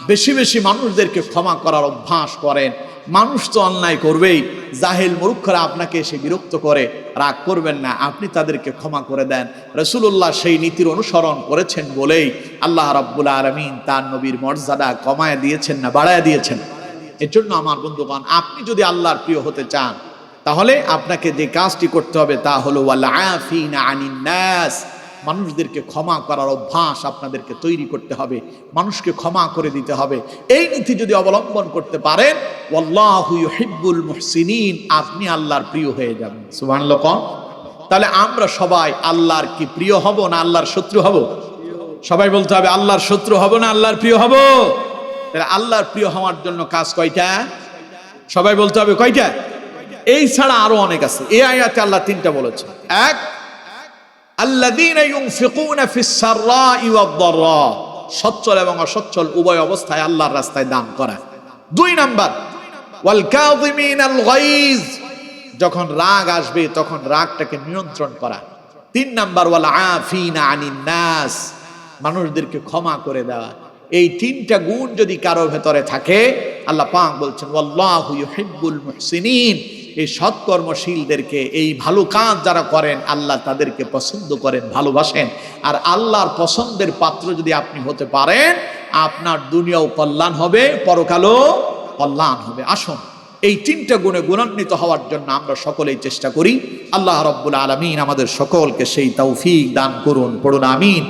বেশি বেশি মানুষদেরকে ক্ষমা করার অভ্যাস করেন। মানুষ তো অন্যায় করবেই, জাহেল মূর্খরা আপনাকে এসে বিরক্ত করে, রাগ করবেন না, আপনি তাদেরকে ক্ষমা করে দেন। রাসূলুল্লাহ সেই নীতির অনুসরণ করেছেন বলেই আল্লাহ রাব্বুল আলামিন তার নবীর মর্যাদা কমায় দিয়েছেন না বাড়ায় দিয়েছেন। এর জন্য আমার বন্ধুগণ, আপনি যদি আল্লাহর প্রিয় হতে চান, তাহলে আপনাকে যে কাজটি করতে হবে তা হলো ওয়াল আফিনা আনিন নাস, মানুষদেরকে ক্ষমা করার অভ্যাস আপনাদেরকে তৈরি করতে হবে, মানুষকে ক্ষমা করে দিতে হবে। এই নীতি যদি অবলম্বন করতে পারেন, ওয়াল্লাহু ইউহিব্বুল মুহসিনিন, আপনি আল্লাহর প্রিয় হয়ে যাবেন। সুবহানাল্লাহ। তাহলে আমরা সবাই আল্লাহর কি প্রিয় হব না আল্লাহর শত্রু হব? সবাই বলতে হবে, আল্লাহর শত্রু হব না আল্লাহর প্রিয় হব? তাহলে আল্লাহর প্রিয় হওয়ার জন্য কাজ কয়টা? সবাই বলতে হবে কয়টা? এই ছাড়া আরো অনেক আছে। এই আয়াতে আল্লাহ 3টা বলেছেন। এক, আল্লাযীনা ইউনফিকুনা ফিস সাররাই ওয়াদ দাররা, সচ্ছল এবং অসচ্ছল উভয় অবস্থায় আল্লাহর রাস্তায় দান করা। 2 নাম্বার, ওয়াল কাযিমিনাল গায়জ, যখন রাগ আসবে তখন রাগটাকে নিয়ন্ত্রণ করা। 3 নাম্বার, ওয়াল আফিনা আনিন নাস, মানুষদেরকে ক্ষমা করে দেওয়া। এই 3টা গুণ যদি কারো ভেতরে থাকে, আল্লাহ পাক বলছেন ওয়াল্লাহু ইউহিব্বুল মুহসিনিন, এই সৎকর্মশীলদেরকে, এই ভালো কাজ যারা করেন, আল্লাহ তাদেরকে পছন্দ করেন, ভালোবাসেন। আর আল্লাহর পছন্দের পাত্র যদি আপনি হতে পারেন, আপনার দুনিয়াও কল্যাণ হবে, পরকালও কল্যাণ হবে। আসুন এই 3টা গুণে গুণান্বিত হওয়ার জন্য আমরা সকলেই চেষ্টা করি। আল্লাহ রাব্বুল আলামিন আমাদের সকলকে সেই তৌফিক দান করুন, পড়ুন আমিন।